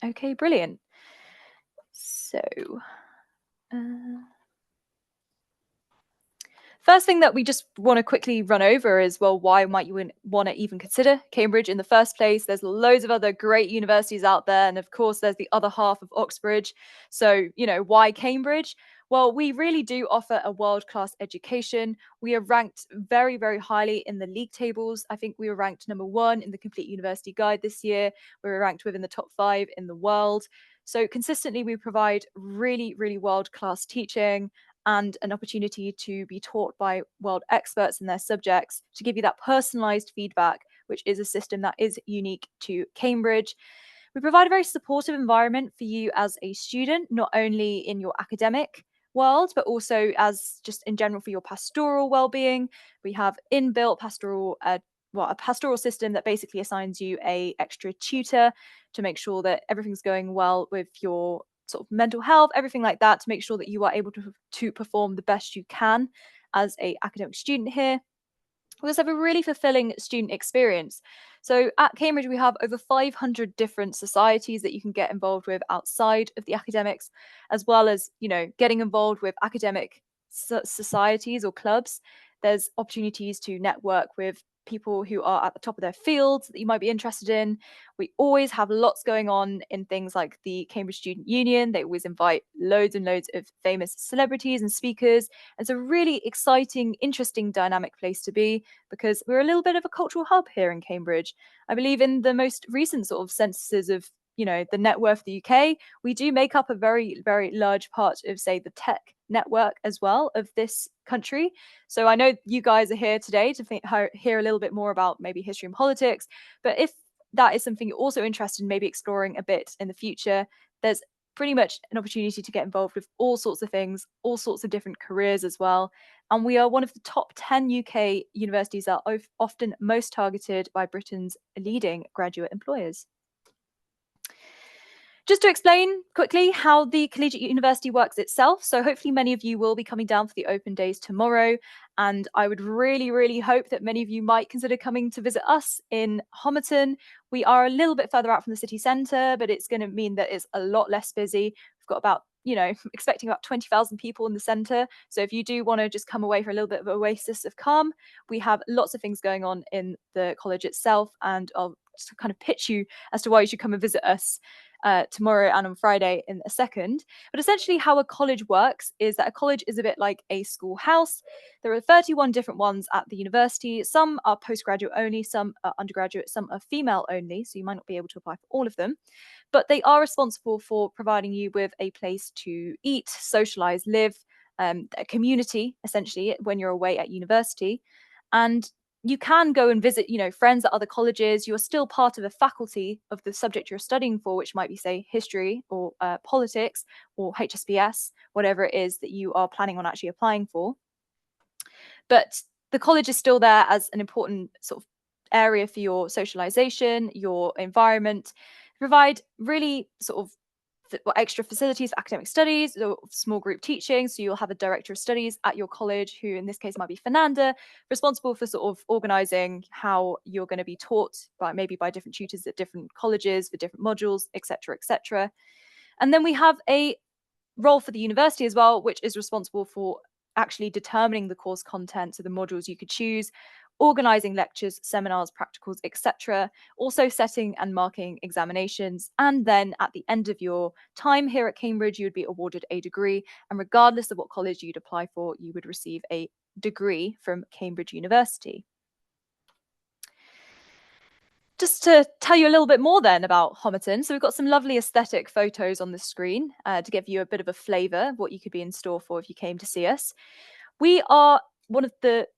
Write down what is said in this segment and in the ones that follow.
Okay, brilliant. So, first thing that we just want to quickly run over is, well, why might you want to even consider Cambridge in the first place? There's loads of other great universities out there. And of course, there's the other half of Oxbridge. So, why Cambridge? Well, we really do offer a world-class education. We are ranked very, very highly in the league tables. I think we were ranked #1 in the Complete University Guide this year. We were ranked within the top 5 in the world. So consistently, we provide really, really world-class teaching and an opportunity to be taught by world experts in their subjects to give you that personalized feedback, which is a system that is unique to Cambridge. We provide a very supportive environment for you as a student, not only in your academic world, but also as just in general for your pastoral well-being. We have inbuilt a pastoral system that basically assigns you a extra tutor to make sure that everything's going well with your sort of mental health, everything like that, to make sure that you are able to perform the best you can as a academic student here. We also have a really fulfilling student experience. So at Cambridge, we have over 500 different societies that you can get involved with outside of the academics, as well as, getting involved with academic societies or clubs. There's opportunities to network with people who are at the top of their fields that you might be interested in. We always have lots going on in things like the Cambridge Student Union. They always invite loads and loads of famous celebrities and speakers. It's a really exciting, interesting, dynamic place to be because we're a little bit of a cultural hub here in Cambridge. I believe in the most recent sort of censuses of the net worth of the UK, we do make up a very, very large part of, say, the tech network as well of this country. So I know you guys are here today to hear a little bit more about maybe history and politics, but if that is something you're also interested in maybe exploring a bit in the future, there's pretty much an opportunity to get involved with all sorts of things, all sorts of different careers as well. And we are one of the top 10 UK universities that are often most targeted by Britain's leading graduate employers. Just to explain quickly how the Collegiate University works itself. So hopefully many of you will be coming down for the open days tomorrow. And I would really, really hope that many of you might consider coming to visit us in Homerton. We are a little bit further out from the city centre, but it's going to mean that it's a lot less busy. We've got about, expecting about 20,000 people in the centre. So if you do want to just come away for a little bit of oasis of calm, we have lots of things going on in the college itself. And I'll just kind of pitch you as to why you should come and visit us tomorrow and on Friday in a second. But essentially how a college works is that a college is a bit like a schoolhouse. There are 31 different ones at the university. Some are postgraduate only, some are undergraduate, some are female only, so you might not be able to apply for all of them. But they are responsible for providing you with a place to eat, socialize, live, a community, essentially, when you're away at university. And you can go and visit, friends at other colleges. You're still part of a faculty of the subject you're studying for, which might be, say, history or politics or hsps, whatever it is that you are planning on actually applying for. But the college is still there as an important sort of area for your socialization, your environment, provide really sort of extra facilities for academic studies or small group teaching. So you'll have a director of studies at your college, who in this case might be Fernanda, responsible for sort of organizing how you're going to be taught maybe by different tutors at different colleges for different modules, etc., etc. And then we have a role for the university as well, which is responsible for actually determining the course content, so the modules you could choose, organizing lectures, seminars, practicals, etc., also setting and marking examinations. And then at the end of your time here at Cambridge, you would be awarded a degree. And regardless of what college you'd apply for, you would receive a degree from Cambridge University. Just to tell you a little bit more then about Homerton. So we've got some lovely aesthetic photos on the screen to give you a bit of a flavour of what you could be in store for if you came to see us. We are one of the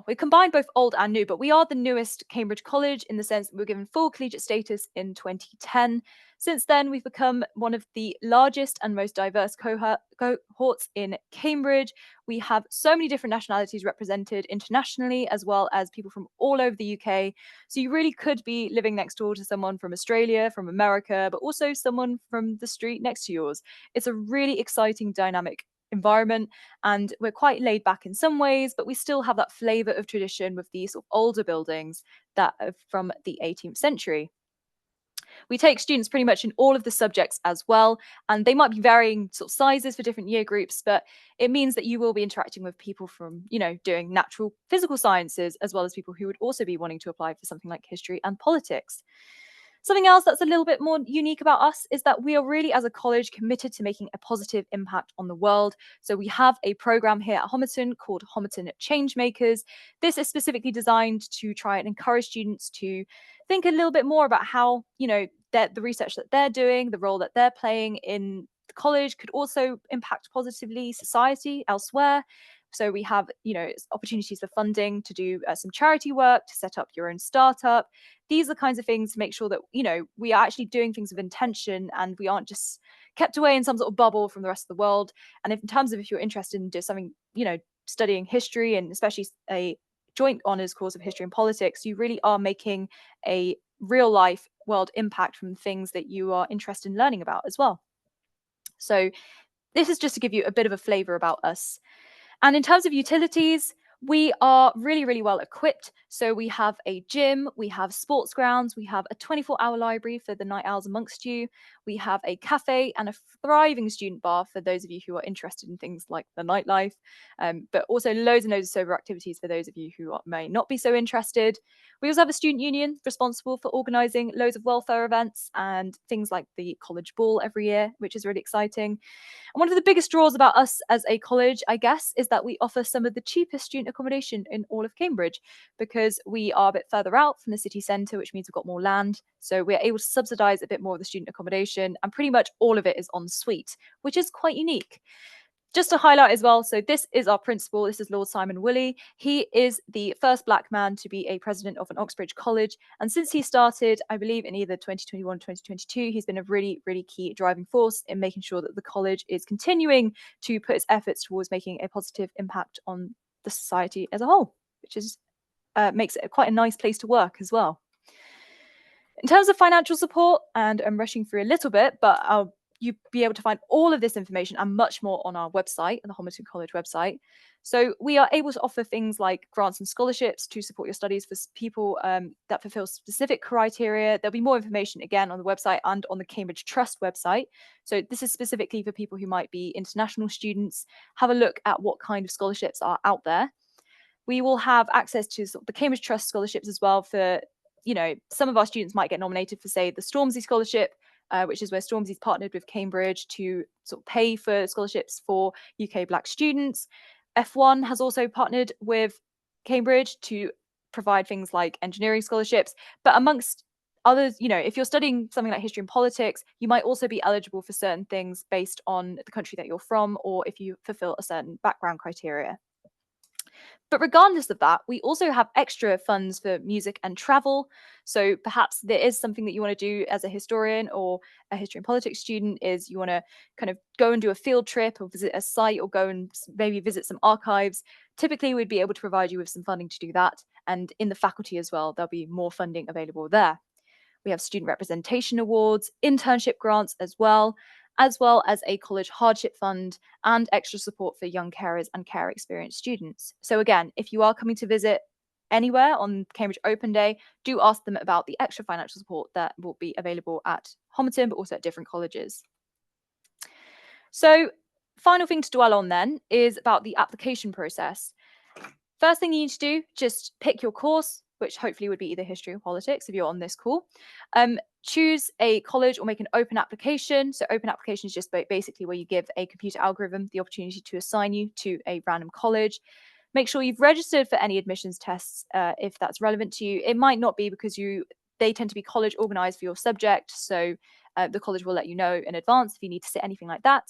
we combine both old and new, but we are the newest Cambridge College in the sense that we were given full collegiate status in 2010. Since then, we've become one of the largest and most diverse cohorts in Cambridge. We have so many different nationalities represented internationally, as well as people from all over the UK. So you really could be living next door to someone from Australia, from America, but also someone from the street next to yours. It's a really exciting, dynamic environment, and we're quite laid back in some ways, but we still have that flavor of tradition with these sort of older buildings that are from the 18th century. We take students pretty much in all of the subjects as well, and they might be varying sort of sizes for different year groups, but it means that you will be interacting with people from, doing natural physical sciences, as well as people who would also be wanting to apply for something like history and politics. Something else that's a little bit more unique about us is that we are really, as a college, committed to making a positive impact on the world. So we have a program here at Homerton called Homerton Changemakers. This is specifically designed to try and encourage students to think a little bit more about how, the research that they're doing, the role that they're playing in the college could also impact positively society elsewhere. So we have, opportunities for funding to do some charity work, to set up your own startup. These are the kinds of things to make sure that, we are actually doing things with intention and we aren't just kept away in some sort of bubble from the rest of the world. And in terms of if you're interested in doing something, studying history, and especially a joint honours course of history and politics, you really are making a real life world impact from things that you are interested in learning about as well. So this is just to give you a bit of a flavour about us. And in terms of utilities, we are really, really well equipped. So we have a gym, we have sports grounds, we have a 24-hour library for the night owls amongst you. We have a cafe and a thriving student bar for those of you who are interested in things like the nightlife, but also loads and loads of sober activities for those of you who may not be so interested. We also have a student union responsible for organising loads of welfare events and things like the college ball every year, which is really exciting. And one of the biggest draws about us as a college, I guess, is that we offer some of the cheapest student accommodation in all of Cambridge, because we are a bit further out from the city centre, which means we've got more land. So we're able to subsidise a bit more of the student accommodation, and pretty much all of it is en suite, which is quite unique. Just to highlight as well, so this is our principal. This is Lord Simon Woolley. He is the first Black man to be a president of an Oxbridge college. And since he started, I believe in either 2021 or 2022, he's been a really, really key driving force in making sure that the college is continuing to put its efforts towards making a positive impact on the society as a whole, which is makes it quite a nice place to work as well. In terms of financial support, and I'm rushing through a little bit, but you'll be able to find all of this information and much more on our website, the Homerton College website. So we are able to offer things like grants and scholarships to support your studies for people that fulfill specific criteria. There'll be more information again on the website and on the Cambridge Trust website. So this is specifically for people who might be international students. Have a look at what kind of scholarships are out there. We will have access to sort of the Cambridge Trust scholarships as well for, some of our students might get nominated for, say, the Stormzy Scholarship, which is where Stormzy's partnered with Cambridge to sort of pay for scholarships for UK Black students. F1 has also partnered with Cambridge to provide things like engineering scholarships. But amongst others, if you're studying something like history and politics, you might also be eligible for certain things based on the country that you're from, or if you fulfill a certain background criteria. But regardless of that, we also have extra funds for music and travel. So perhaps there is something that you want to do as a historian or a history and politics student, is you want to kind of go and do a field trip or visit a site or go and maybe visit some archives. Typically, we'd be able to provide you with some funding to do that. And in the faculty as well, there'll be more funding available there. We have student representation awards, internship grants as well as a college hardship fund and extra support for young carers and care experienced students. So again, if you are coming to visit anywhere on Cambridge Open Day, do ask them about the extra financial support that will be available at Homerton, but also at different colleges. So final thing to dwell on then is about the application process. First thing you need to do, just pick your course, which hopefully would be either history or politics if you're on this call. Choose a college or make an open application. So open application is just basically where you give a computer algorithm the opportunity to assign you to a random college. Make sure you've registered for any admissions tests if that's relevant to you. It might not be, because they tend to be college organized for your subject. So the college will let you know in advance if you need to sit anything like that.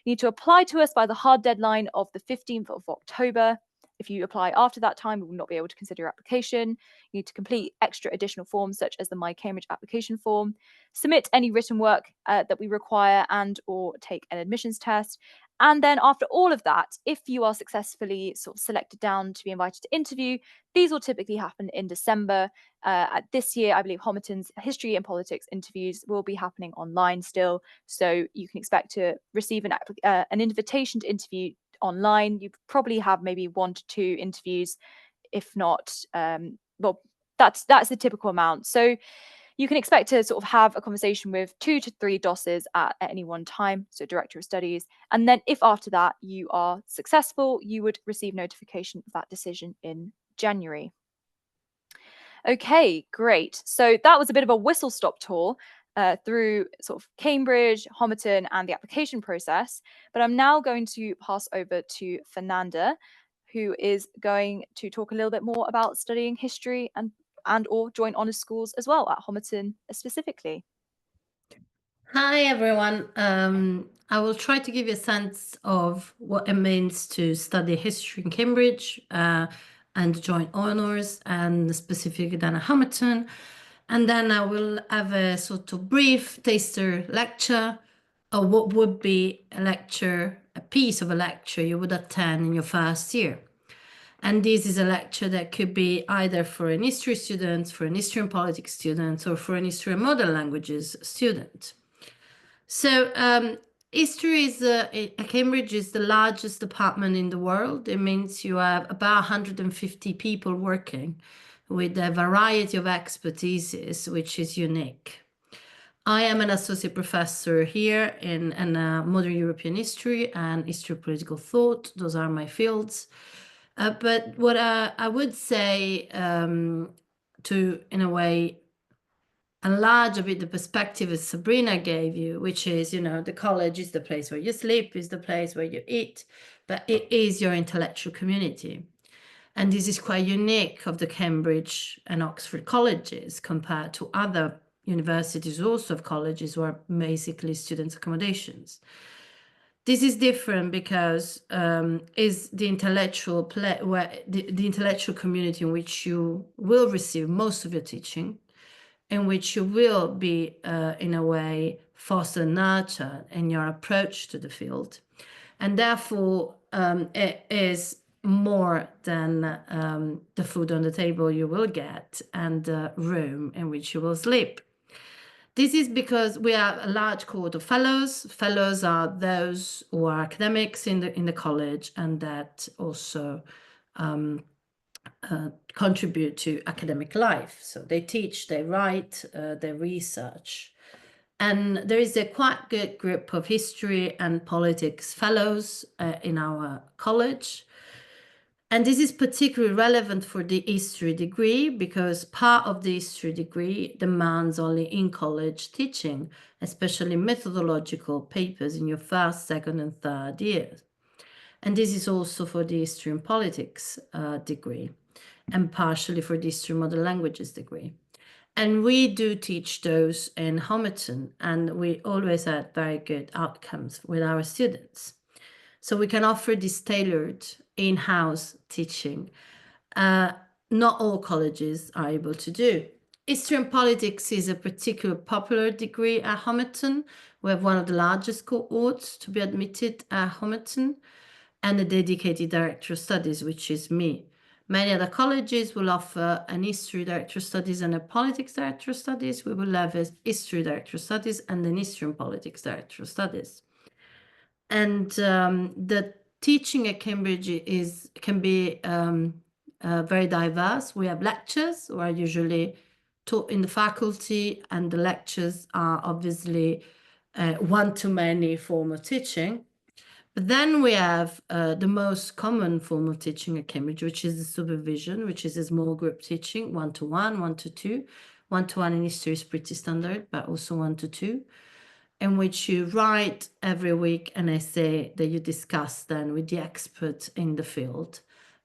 You need to apply to us by the hard deadline of the 15th of October. If you apply after that time, we will not be able to consider your application. You need to complete extra additional forms such as the My Cambridge application form, submit any written work that we require, and or take an admissions test. And then after all of that, if you are successfully sort of selected down to be invited to interview, these will typically happen in December. At this year, I believe Homerton's history and politics interviews will be happening online still. So you can expect to receive an invitation to interview online. You probably have maybe 1 to 2 interviews, if not, well, that's the typical amount. So You can expect to sort of have a conversation with 2 to 3 DOSes at any one time, so Director of Studies. And then if after that you are successful, you would receive notification of that decision in January. Okay, great. So that was a bit of a whistle-stop tour through sort of Cambridge, Homerton, and the application process. But I'm now going to pass over to Fernanda, who is going to talk a little bit more about studying history and or joint honours schools as well at Homerton specifically. Hi, everyone. I will try to give you a sense of what it means to study history in Cambridge and joint honours, and specifically then at Homerton. And then I will have a sort of brief taster lecture of what would be a piece of a lecture you would attend in your first year. And this is a lecture that could be either for an history student, for an history and politics student, or for an history and modern languages student. So history is at Cambridge is the largest department in the world. It means you have about 150 people working with a variety of expertises, which is unique. I am an associate professor here in modern European history and history of political thought. Those are my fields. But what I would say to, in a way, enlarge a bit the perspective that Sabrina gave you, which is, the college is the place where you sleep, is the place where you eat, but it is your intellectual community. And this is quite unique of the Cambridge and Oxford colleges compared to other universities also of colleges who are basically students' accommodations. This is different because is the intellectual the intellectual community in which you will receive most of your teaching, in which you will be, in a way, fostered and nurtured in your approach to the field. And therefore, it is more than the food on the table you will get and the room in which you will sleep. This is because we have a large cohort of fellows. Fellows are those who are academics in the college and that also contribute to academic life. So they teach, they write, they research. And there is a quite good group of history and politics fellows in our college. And this is particularly relevant for the history degree because part of the history degree demands only in-college teaching, especially methodological papers in your first, second, and third years. And this is also for the history and politics degree, and partially for the history and modern languages degree. And we do teach those in Homerton, and we always had very good outcomes with our students. So we can offer this tailored in-house teaching. Not all colleges are able to do. History and politics is a particularly popular degree at Homerton. We have one of the largest cohorts to be admitted at Homerton, and a dedicated director of studies, which is me. Many other colleges will offer an history director of studies and a politics director of studies. We will have a history director of studies and an history and politics director of studies. And the teaching at Cambridge can be very diverse. We have lectures who are usually taught in the faculty, and the lectures are obviously one-to-many form of teaching. But then we have the most common form of teaching at Cambridge, which is the supervision, which is a small group teaching, one-to-one, one-to-two. One-to-one in history is pretty standard, but also one-to-two, in which you write every week an essay that you discuss then with the expert in the field,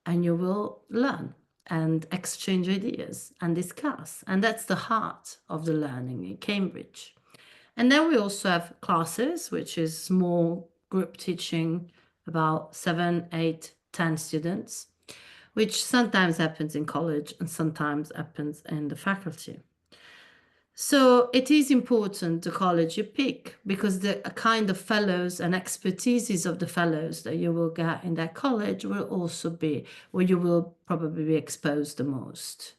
and you will learn and exchange ideas and discuss. And that's the heart of the learning in Cambridge. And then we also have classes, which is small group teaching, about 7, 8, 10 students, which sometimes happens in college and sometimes happens in the faculty. So it is important the college you pick, because the kind of fellows and expertises of the fellows that you will get in that college will also be where you will probably be exposed the most.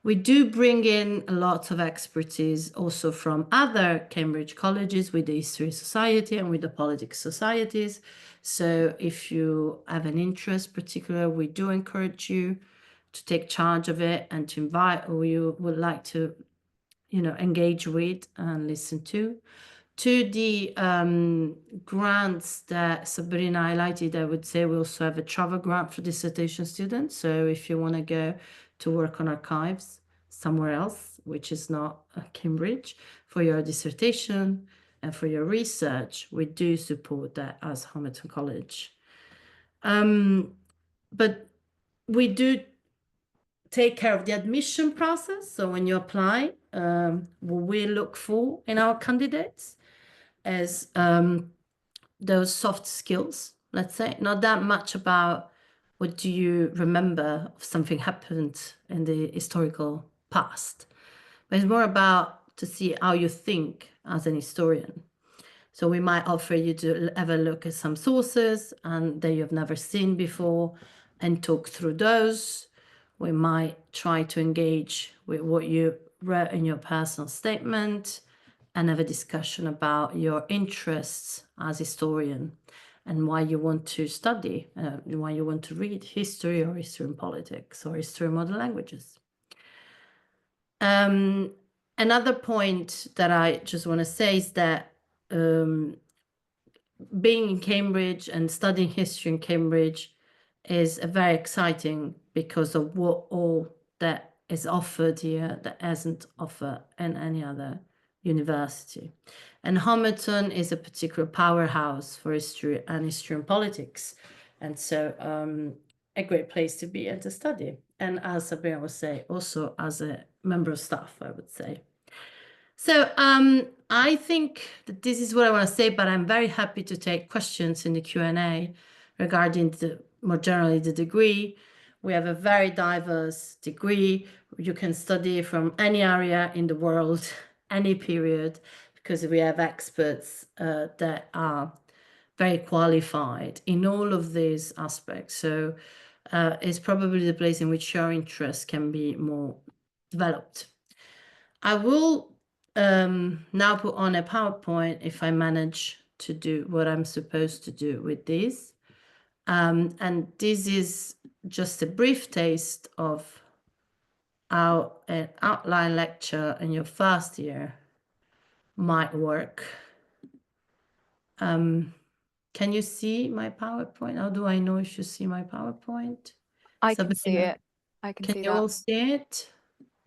We do bring in a lot of expertise also from other Cambridge colleges with the History Society and with the Politics Societies. So if you have an interest particular, we do encourage you to take charge of it and to invite, or you would like to engage with and listen to the grants that Sabrina highlighted. I would say we also have a travel grant for dissertation students. So if you want to go to work on archives somewhere else, which is not Cambridge, for your dissertation and for your research, we do support that as Homerton College. But we do take care of the admission process. So when you apply, what we look for in our candidates is those soft skills, let's say, not that much about what do you remember of something happened in the historical past, but it's more about to see how you think as an historian. So we might offer you to have a look at some sources and that you've never seen before and talk through those. We might try to engage with what you wrote in your personal statement and have a discussion about your interests as historian and why you want to study, why you want to read history or history and politics or history and modern languages. Another point that I just want to say is that being in Cambridge and studying history in Cambridge is very exciting because of what all that is offered here that isn't offered in any other university. And Homerton is a particular powerhouse for history and politics. And so a great place to be and to study. And as Sabrina would say, also as a member of staff, I would say. So I think that this is what I want to say, but I'm very happy to take questions in the Q&A regarding more generally the degree. We have a very diverse degree. You can study from any area in the world, any period, because we have experts that are very qualified in all of these aspects. So it's probably the place in which your interest can be more developed. I will now put on a PowerPoint if I manage to do what I'm supposed to do with this. And this is just a brief taste of how an outline lecture in your first year might work. Can you see my PowerPoint? How do I know if you see my PowerPoint? I can see it. I can see Can that. you all see it?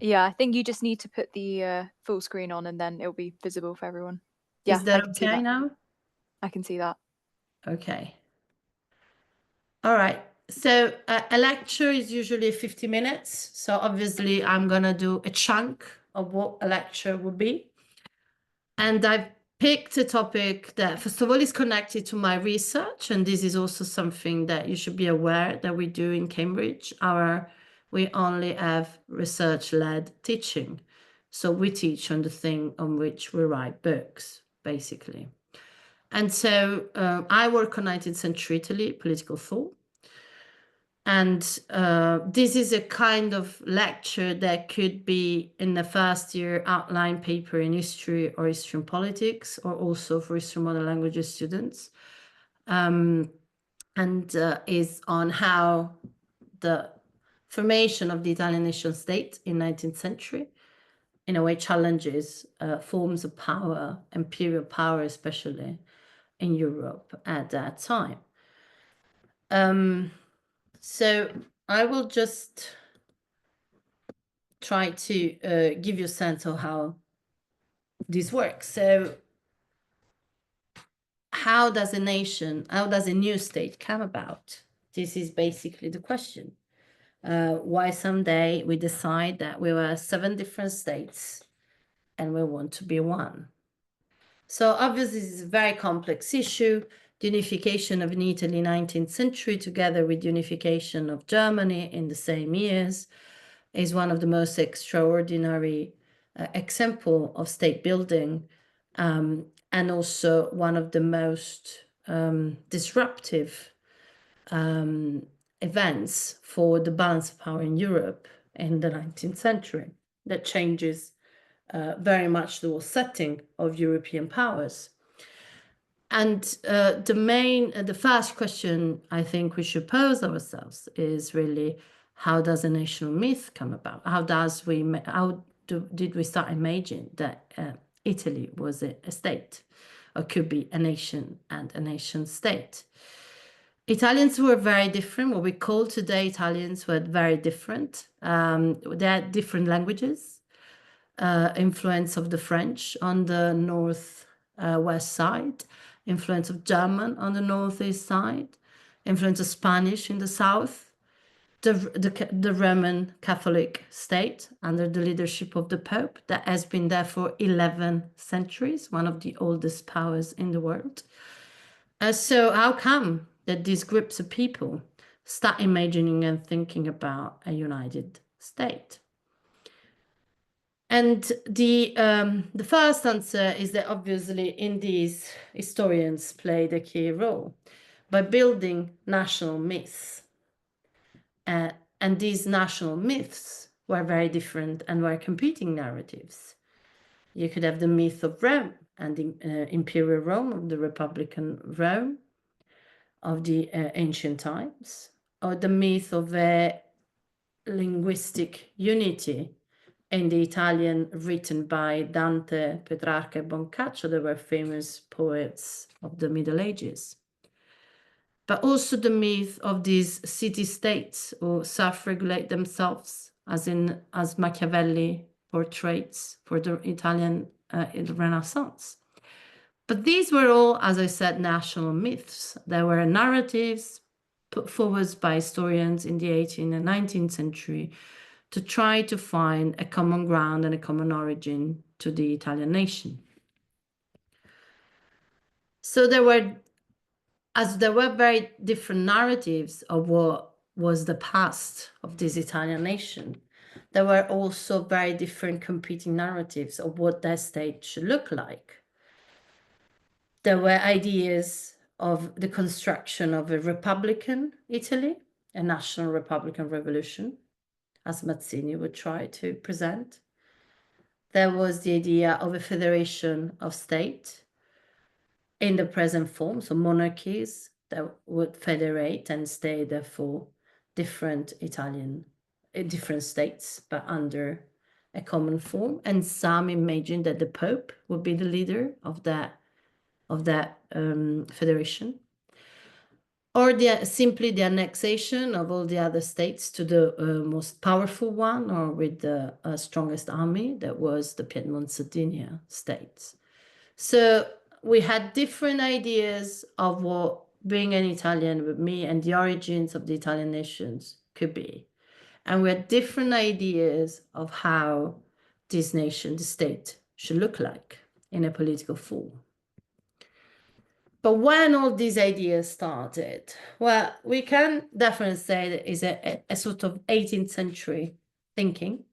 Yeah, I think you just need to put the full screen on and then it'll be visible for everyone. Yeah, Is that I can see okay that. now? I can see that. Okay. All right. So a lecture is usually 50 minutes. So obviously I'm going to do a chunk of what a lecture would be. And I've picked a topic that, first of all, is connected to my research. And this is also something that you should be aware that we do in Cambridge. We only have research-led teaching. So we teach on the thing on which we write books, basically. And so I work on 19th century Italy, political thought. And this is a kind of lecture that could be in the first year outline paper in history or history and politics, or also for history and modern languages students. And is on how the formation of the Italian nation state in 19th century, in a way, challenges forms of power, imperial power, especially in Europe at that time. So I will just try to give you a sense of how this works. So how does a new state come about? This is basically the question. Why someday we decide that we were 7 different states and we want to be one? So obviously this is a very complex issue. The unification of Italy in 19th century together with the unification of Germany in the same years is one of the most extraordinary example of state building, and also one of the most disruptive events for the balance of power in Europe in the 19th century that changes very much the whole setting of European powers. And the first question I think we should pose ourselves is really, how does a national myth come about? How do did we start imagining that Italy was a state, or could be a nation and a nation state. Italians were very different. What we call today Italians were very different. They had different languages, influence of the French on the north west side, influence of German on the northeast side, influence of Spanish in the south, the Roman Catholic state under the leadership of the Pope that has been there for 11 centuries, one of the oldest powers in the world. So how come that these groups of people start imagining and thinking about a united state? And the first answer is that obviously in these, historians played a key role by building national myths. And these national myths were very different and were competing narratives. You could have the myth of Rome and the imperial Rome, of the Republican Rome of the ancient times, or the myth of a linguistic unity in the Italian written by Dante, Petrarca, and Boccaccio. They were famous poets of the Middle Ages. But also the myth of these city-states who self-regulate themselves, as Machiavelli portraits for the Italian Renaissance. But these were all, as I said, national myths. They were narratives put forward by historians in the 18th and 19th century to try to find a common ground and a common origin to the Italian nation. So there were very different narratives of what was the past of this Italian nation, there were also very different competing narratives of what that state should look like. There were ideas of the construction of a Republican Italy, a national Republican revolution, as Mazzini would try to present. There was the idea of a federation of states in the present form, so monarchies that would federate and stay there for different states, but under a common form. And some imagined that the Pope would be the leader of that federation, or simply the annexation of all the other states to the most powerful one, or with the strongest army, that was the Piedmont Sardinia states. So we had different ideas of what being an Italian would mean and the origins of the Italian nations could be. And we had different ideas of how this nation, the state, should look like in a political form. But when all these ideas started, well, we can definitely say that it's a sort of 18th century thinking.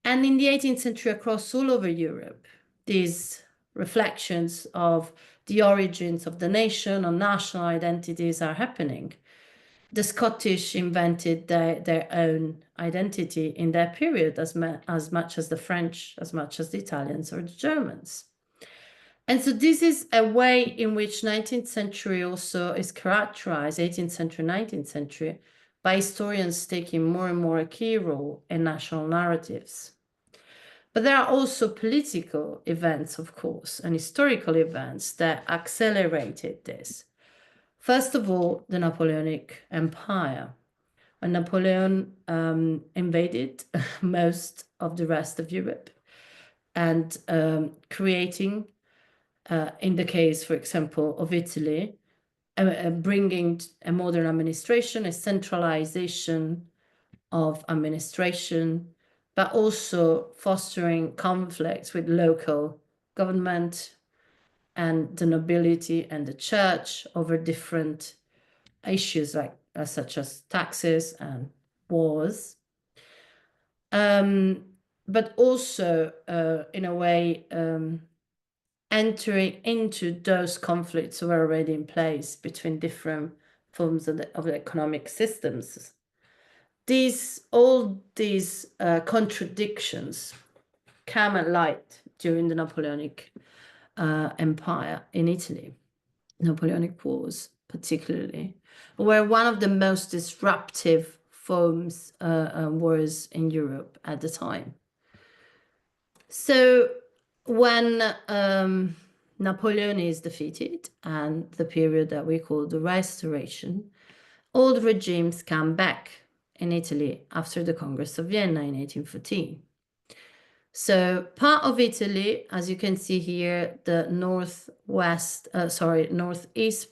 And in the 18th century, across all over Europe, these reflections of the origins of the nation or national identities are happening. The Scottish invented their own identity in their period as much as the French, as much as the Italians or the Germans. And so this is a way in which 19th century also is characterized, 18th century, 19th century, by historians taking more and more a key role in national narratives. But there are also political events, of course, and historical events that accelerated this. First of all, the Napoleonic Empire. When Napoleon invaded most of the rest of Europe and creating, in the case, for example, of Italy, bringing a modern administration, a centralization of administration, but also fostering conflicts with local government and the nobility and the church over different issues such as taxes and wars. But also, in a way, entering into those conflicts that were already in place between different forms of the economic systems. All these contradictions came at light during the Napoleonic Empire in Italy, Napoleonic Wars particularly, were one of the most disruptive forms wars in Europe at the time. So when Napoleon is defeated and the period that we call the Restoration, old regimes come back in Italy after the Congress of Vienna in 1814. So part of Italy, as you can see here, the northeast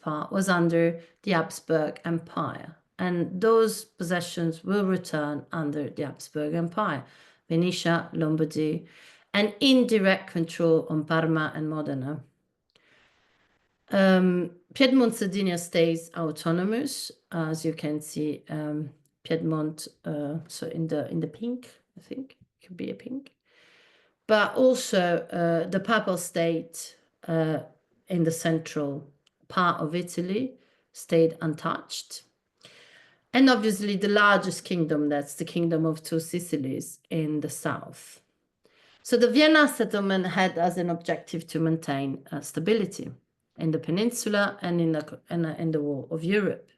part was under the Habsburg Empire. And those possessions will return under the Habsburg Empire, Venetia, Lombardy, and indirect control on Parma and Modena. Piedmont Sardinia stays autonomous, as you can see. Piedmont, so in the pink, I think it could be a pink. But also the Papal State in the central part of Italy stayed untouched. And obviously the largest kingdom, that's the Kingdom of Two Sicilies in the south. So the Vienna settlement had as an objective to maintain stability in the peninsula and in the whole of Europe.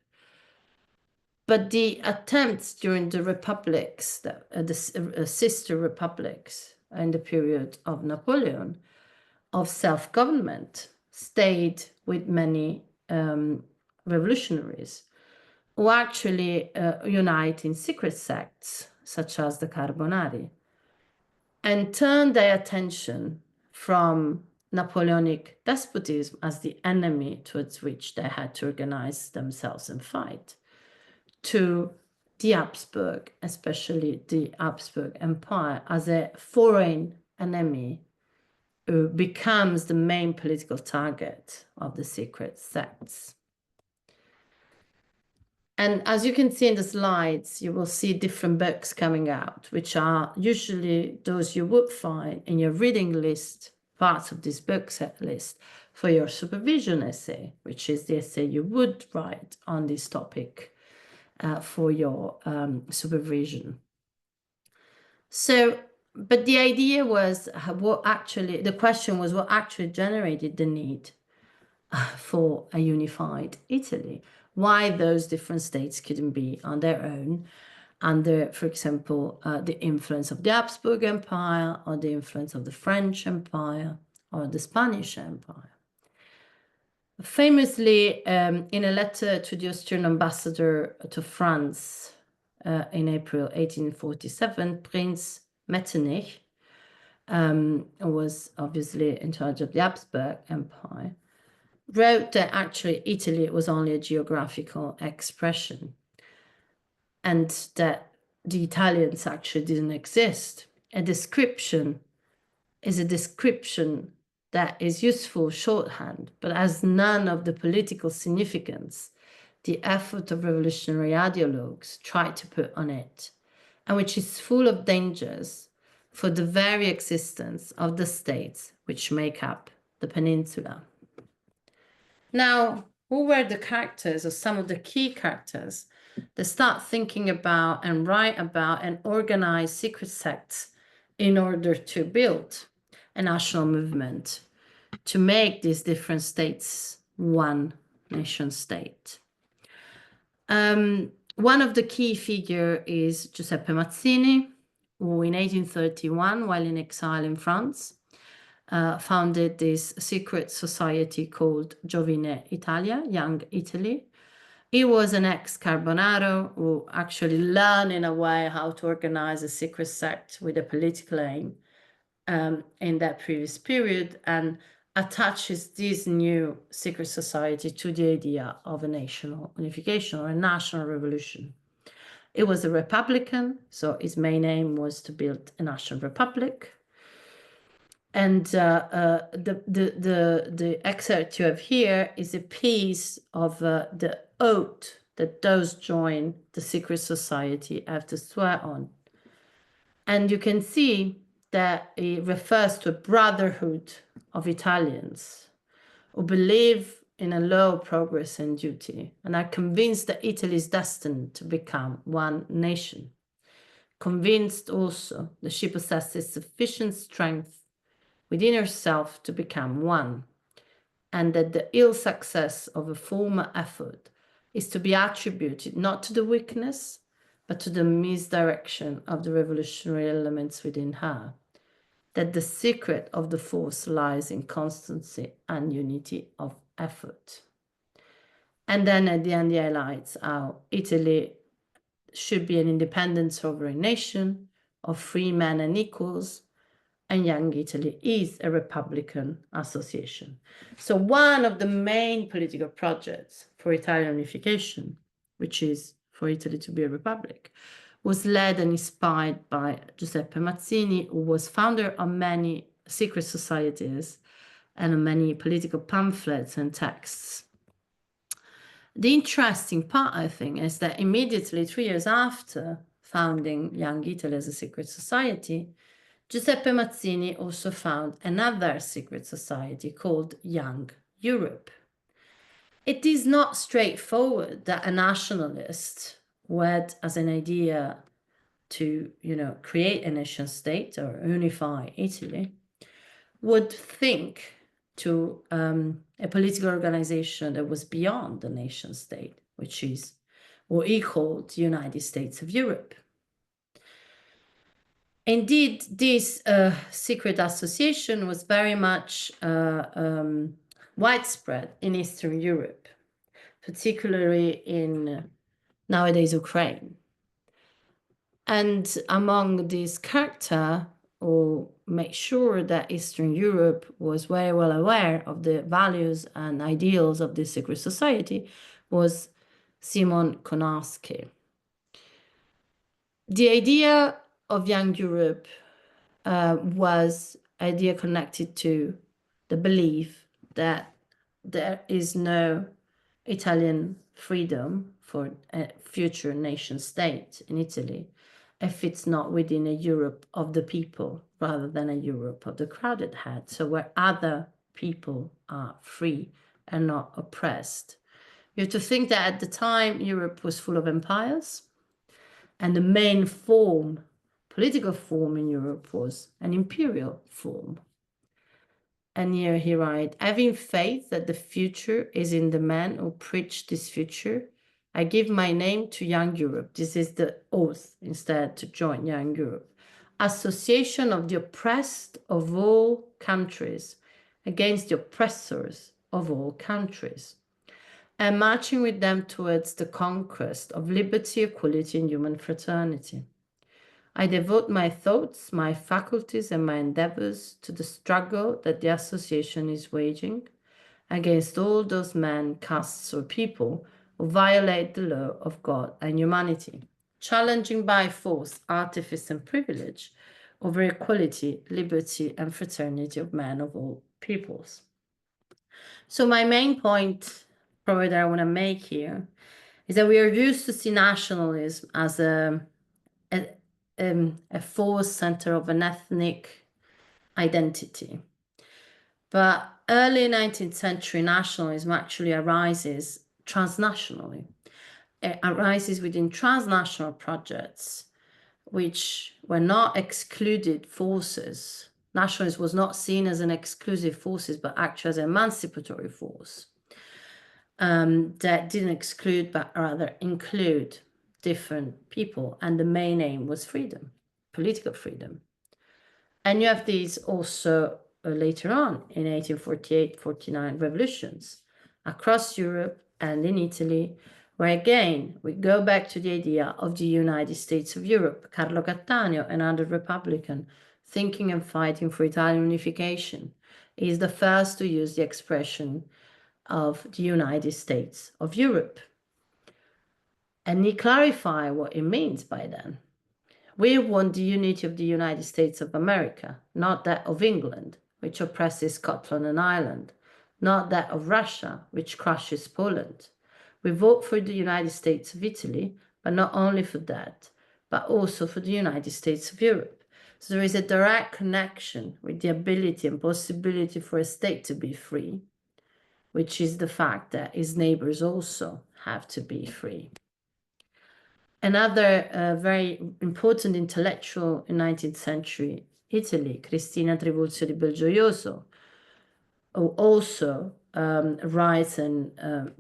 But the attempts during the republics, the sister republics in the period of Napoleon, of self-government, stayed with many revolutionaries who actually unite in secret sects, such as the Carbonari, and turn their attention from Napoleonic despotism as the enemy towards which they had to organize themselves and fight, to the Habsburg, especially the Habsburg Empire, as a foreign enemy who becomes the main political target of the secret sects. And as you can see in the slides, you will see different books coming out, which are usually those you would find in your reading list, parts of this book set list for your supervision essay, which is the essay you would write on this topic for your supervision. So, but the idea was the question was what actually generated the need for a unified Italy? Why those different states couldn't be on their own under, for example, the influence of the Habsburg Empire or the influence of the French Empire or the Spanish Empire. Famously, in a letter to the Austrian ambassador to France in April 1847, Prince Metternich, who was obviously in charge of the Habsburg Empire, wrote that actually Italy was only a geographical expression and that the Italians actually didn't exist. A description is a description that is useful shorthand, but has none of the political significance the effort of revolutionary ideologues tried to put on it, and which is full of dangers for the very existence of the states which make up the peninsula. Now, who were the characters or some of the key characters that start thinking about and write about and organize secret sects in order to build a national movement to make these different states one nation state? One of the key figures is Giuseppe Mazzini, who in 1831, while in exile in France, founded this secret society called Giovine Italia, Young Italy. He was an ex-Carbonaro who actually learned in a way how to organize a secret sect with a political aim in that previous period, and attaches this new secret society to the idea of a national unification or a national revolution. It was a Republican, so his main aim was to build a national republic. And the excerpt you have here is a piece of the oath that those join the secret society have to swear on. And you can see that it refers to a brotherhood of Italians who believe in a law of progress and duty and are convinced that Italy is destined to become one nation. Convinced also that she possesses sufficient strength within herself to become one, and that the ill success of a former effort is to be attributed not to the weakness, but to the misdirection of the revolutionary elements within her. that the secret of the force lies in constancy and unity of effort. And then at the end, he highlights how Italy should be an independent sovereign nation of free men and equals, and Young Italy is a Republican association. So one of the main political projects for Italian unification, which is for Italy to be a republic, was led and inspired by Giuseppe Mazzini, who was founder of many secret societies and many political pamphlets and texts. The interesting part, I think, is that immediately 3 years after founding Young Italy as a secret society, Giuseppe Mazzini also found another secret society called Young Europe. It is not straightforward that a nationalist who had as an idea to, create a nation state or unify Italy would think to a political organization that was beyond the nation state, which is what he called the United States of Europe. Indeed, this secret association was very much widespread in Eastern Europe, particularly in nowadays Ukraine. And among these characters, who make sure that Eastern Europe was very well aware of the values and ideals of this secret society, was Simon Konarski. The idea of Young Europe was idea connected to the belief that there is no Italian freedom for a future nation state in Italy if it's not within a Europe of the people rather than a Europe of the crowded head, so where other people are free and not oppressed. You have to think that at the time Europe was full of empires, and the main political form in Europe was an imperial form. And here he writes, having faith that the future is in the men who preach this future, I give my name to Young Europe. This is the oath instead to join Young Europe. Association of the oppressed of all countries against the oppressors of all countries, and marching with them towards the conquest of liberty, equality, and human fraternity. I devote my thoughts, my faculties, and my endeavors to the struggle that the association is waging against all those men, castes, or people who violate the law of God and humanity, challenging by force, artifice, and privilege over equality, liberty, and fraternity of men of all peoples. So my main point, probably, that I want to make here is that we are used to see nationalism as a force center of an ethnic identity. But early 19th century nationalism actually arises transnationally. It arises within transnational projects, which were not excluded forces. Nationalism was not seen as an exclusive force, but actually as an emancipatory force that didn't exclude, but rather include different people. And the main aim was freedom, political freedom. And you have these also later on in 1848-49 revolutions across Europe and in Italy, where again, we go back to the idea of the United States of Europe. Carlo Cattaneo, another Republican, thinking and fighting for Italian unification, is the first to use the expression of the United States of Europe. And he clarified what it means by then. We want the unity of the United States of America, not that of England, which oppresses Scotland and Ireland, not that of Russia, which crushes Poland. We vote for the United States of Italy, but not only for that, but also for the United States of Europe. So there is a direct connection with the ability and possibility for a state to be free, which is the fact that its neighbors also have to be free. Another very important intellectual in 19th century Italy, Cristina Trivulzio di Belgioioso, who also writes and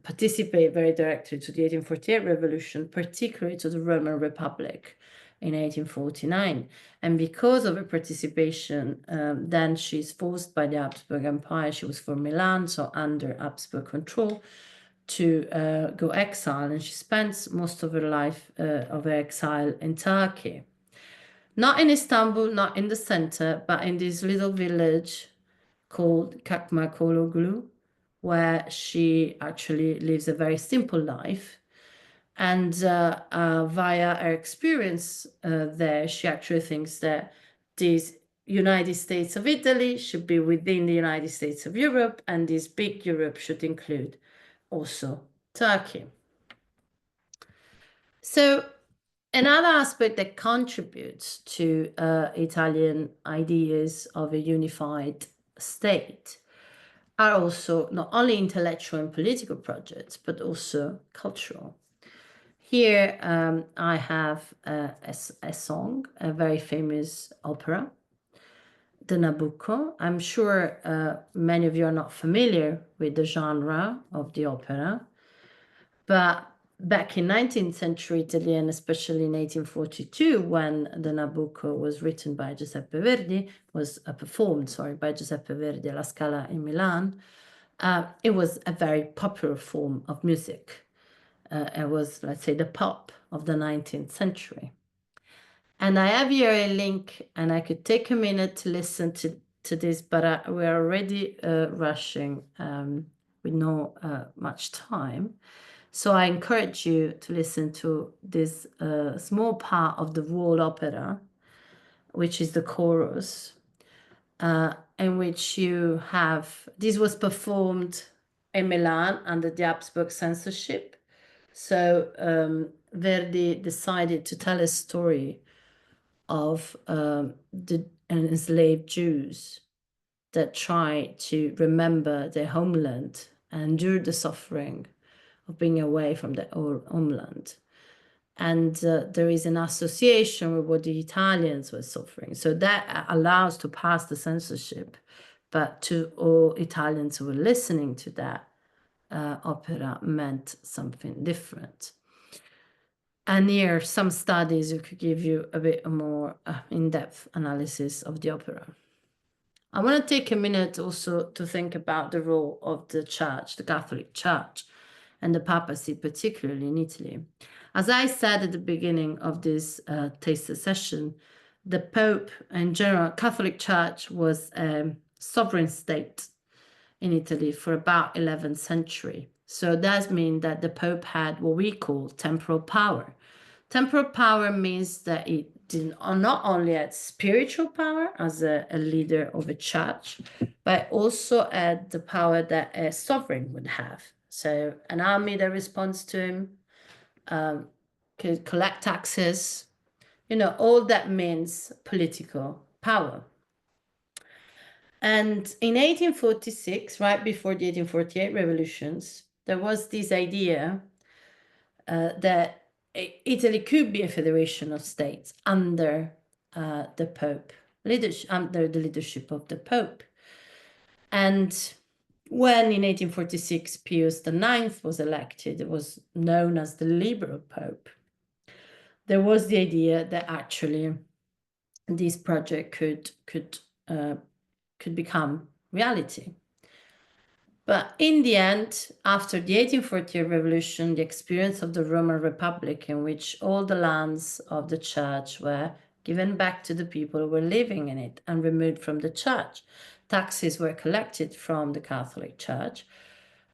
participates very directly to the 1848 revolution, particularly to the Roman Republic in 1849. And because of her participation, then she's forced by the Habsburg Empire, she was from Milan, so under Habsburg control, to go exile. And she spends most of her life of her exile in Turkey. Not in Istanbul, not in the center, but in this little village called Kakmakologlu, where she actually lives a very simple life. And via her experience there, she actually thinks that these United States of Italy should be within the United States of Europe, and this big Europe should include also Turkey. So another aspect that contributes to Italian ideas of a unified state are also not only intellectual and political projects, but also cultural. Here I have a song, a very famous opera, the Nabucco. I'm sure many of you are not familiar with the genre of the opera, but back in 19th century Italy, and especially in 1842, when the Nabucco was written by Giuseppe Verdi, was performed, sorry, by Giuseppe Verdi alla Scala in Milan, it was a very popular form of music. It was, let's say, the pop of the 19th century. And I have here a link, and I could take a minute to listen to this, but we're already rushing with no much time. So I encourage you to listen to this small part of the whole opera, which is the chorus, in which you have, this was performed in Milan under the Habsburg censorship. So Verdi decided to tell a story of the enslaved Jews that try to remember their homeland and endure the suffering of being away from their homeland. And there is an association with what the Italians were suffering. So that allows to pass the censorship. But to all Italians who were listening to that opera meant something different. And here, some studies who could give you a bit more in-depth analysis of the opera. I want to take a minute also to think about the role of the Church, the Catholic Church, and the papacy, particularly in Italy. As I said at the beginning of this taster session, the Pope in general, Catholic Church was a sovereign state in Italy for about 11th century. So that means that the Pope had what we call temporal power. Temporal power means that it not only had spiritual power as a leader of a church, but also had the power that a sovereign would have. So an army that responds to him, could collect taxes, all that means political power. And in 1846, right before the 1848 revolutions, there was this idea that Italy could be a federation of states under the Pope leadership, under the leadership of the Pope. And when in 1846 Pius IX was elected, it was known as the Liberal Pope. There was the idea that actually this project could become reality. But in the end, after the 1848 revolution, the experience of the Roman Republic, in which all the lands of the church were given back to the people who were living in it and removed from the church, taxes were collected from the Catholic Church,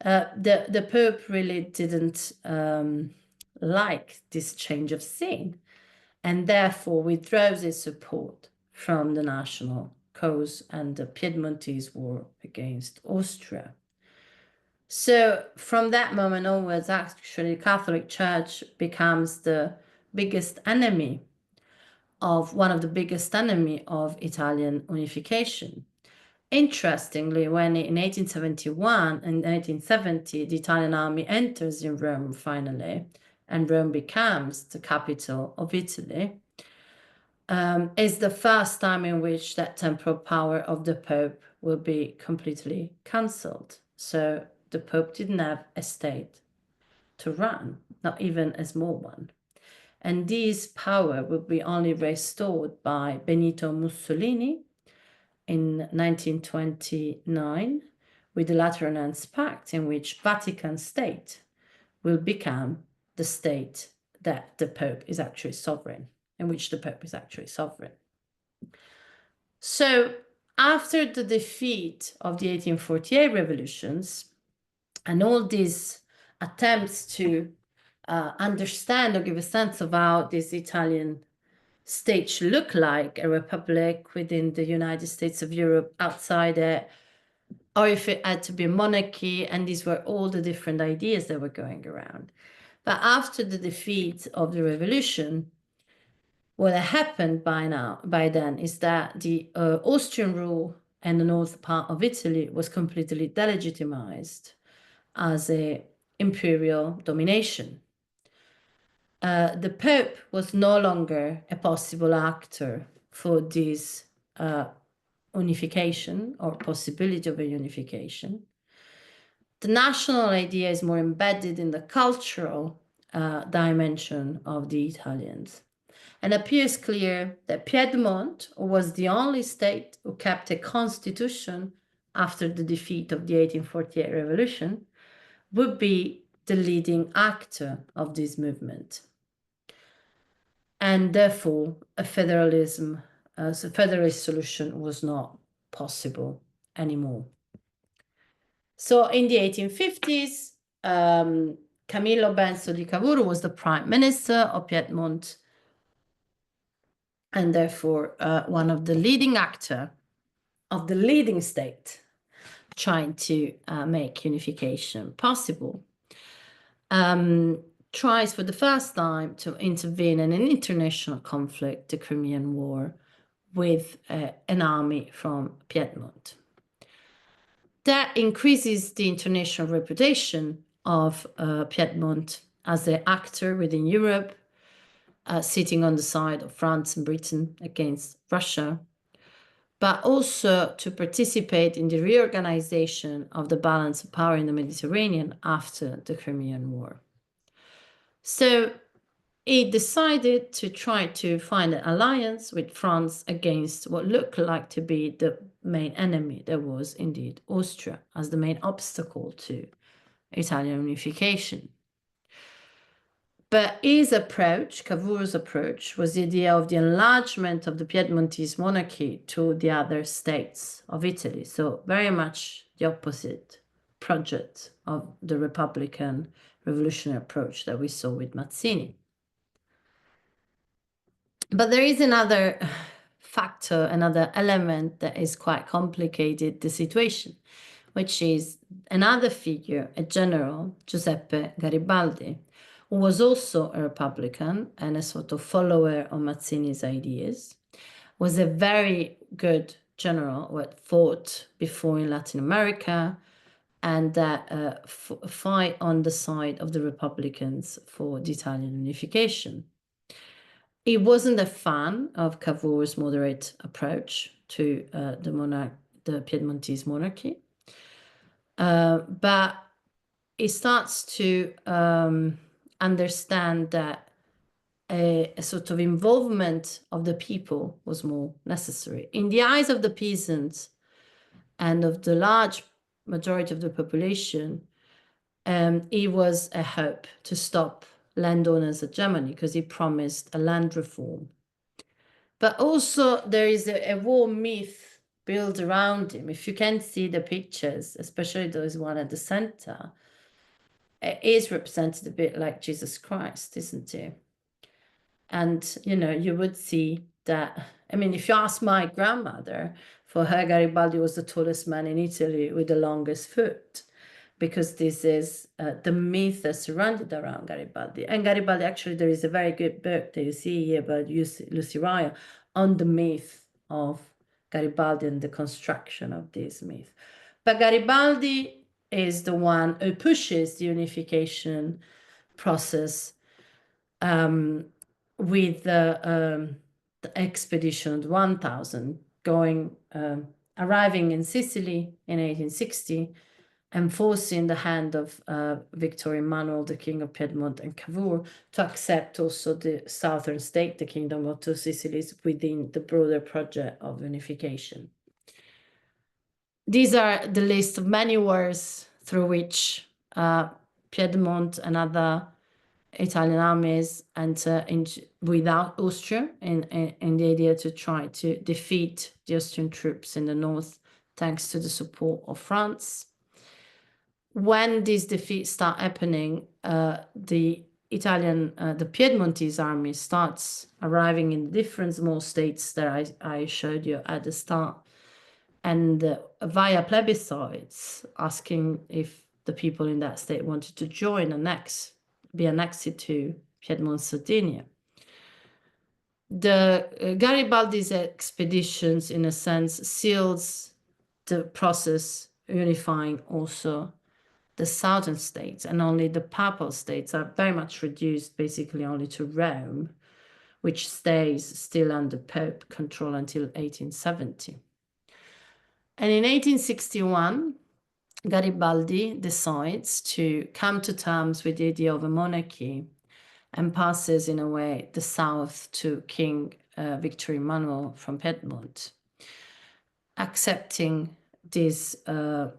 the Pope really didn't like this change of scene, and therefore withdraws his support from the national cause and the Piedmontese war against Austria. So from that moment onwards, actually, the Catholic Church becomes the biggest enemy of one of the biggest enemy of Italian unification. Interestingly, when in 1871 and 1870, the Italian army enters in Rome finally, and Rome becomes the capital of Italy, is the first time in which that temporal power of the Pope will be completely cancelled. So the Pope didn't have a state to run, not even a small one. And this power would be only restored by Benito Mussolini in 1929 with the Lateranense Pact, in which Vatican State will become the state that the Pope is actually sovereign, in which the Pope is actually sovereign. So after the defeat of the 1848 revolutions and all these attempts to understand or give a sense of how this Italian state should look like, a republic within the United States of Europe, outside it, or if it had to be a monarchy, and these were all the different ideas that were going around. But after the defeat of the revolution, what had happened by then is that the Austrian rule in the north part of Italy was completely delegitimized as a imperial domination. The Pope was no longer a possible actor for this unification or possibility of a unification. The national idea is more embedded in the cultural dimension of the Italians. And it appears clear that Piedmont was the only state who kept a constitution after the defeat of the 1848 revolution would be the leading actor of this movement. And therefore, a federalist solution was not possible anymore. So in the 1850s, Camillo Benso di Cavour was the prime minister of Piedmont, and therefore one of the leading actors of the leading state trying to make unification possible. Tries for the first time to intervene in an international conflict, the Crimean War, with an army from Piedmont. That increases the international reputation of Piedmont as an actor within Europe, sitting on the side of France and Britain against Russia, but also to participate in the reorganization of the balance of power in the Mediterranean after the Crimean War. So he decided to try to find an alliance with France against what looked like to be the main enemy. That was indeed Austria as the main obstacle to Italian unification. But his approach, Cavour's approach, was the idea of the enlargement of the Piedmontese monarchy to the other states of Italy. So very much the opposite project of the Republican revolutionary approach that we saw with Mazzini. But there is another factor, another element that is quite complicated the situation, which is another figure, a general, Giuseppe Garibaldi, who was also a Republican and a sort of follower of Mazzini's ideas, was a very good general who had fought before in Latin America and that fight on the side of the Republicans for the Italian unification. He wasn't a fan of Cavour's moderate approach to the Piedmontese monarchy, but he starts to understand that a sort of involvement of the people was more necessary. In the eyes of the peasants and of the large majority of the population, he was a hope to stop landowners' hegemony because he promised a land reform. But also there is a war myth built around him. If you can see the pictures, especially those one at the center, it is represented a bit like Jesus Christ, isn't it? And, you know, you would see that, I mean, if you ask my grandmother, for her, Garibaldi was the tallest man in Italy with the longest foot, because this is the myth that surrounded around Garibaldi. And Garibaldi, actually, there is a very good book that you see here by Lucy Ryan on the myth of Garibaldi and the construction of this myth. But Garibaldi is the one who pushes the unification process with the expedition of 1000 arriving in Sicily in 1860 enforcing the hand of Victor Emmanuel, the King of Piedmont and Cavour, to accept also the southern state, the Kingdom of Two Sicilies, within the broader project of unification. These are the list of many wars through which Piedmont and other Italian armies enter without Austria in the idea to try to defeat the Austrian troops in the north, thanks to the support of France. When these defeats start happening, the Piedmontese army starts arriving in different small states that I showed you at the start, and via plebiscites, asking if the people in that state wanted to join be annexed to Piedmont, Sardinia. The Garibaldi's expeditions, in a sense, seals the process, unifying also the southern states, and only the papal states are very much reduced basically only to Rome, which stays still under Pope control until 1870. And in 1861, Garibaldi decides to come to terms with the idea of a monarchy and passes, in a way, the south to King Victor Emmanuel from Piedmont, accepting this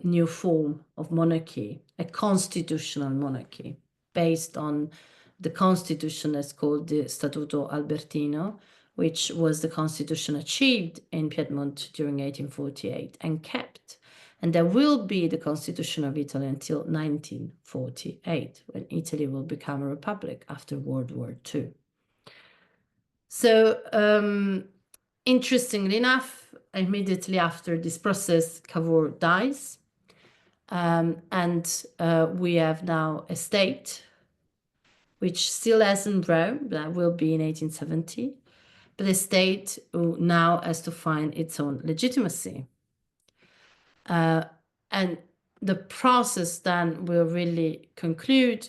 new form of monarchy, a constitutional monarchy, based on the constitution that's called the Statuto Albertino, which was the constitution achieved in Piedmont during 1848 and kept. And there will be the Constitution of Italy until 1948, when Italy will become a republic after World War II. So, interestingly enough, immediately after this process, Cavour dies, and we have now a state which still hasn't Rome, that will be in 1870, but a state who now has to find its own legitimacy. And the process then will really conclude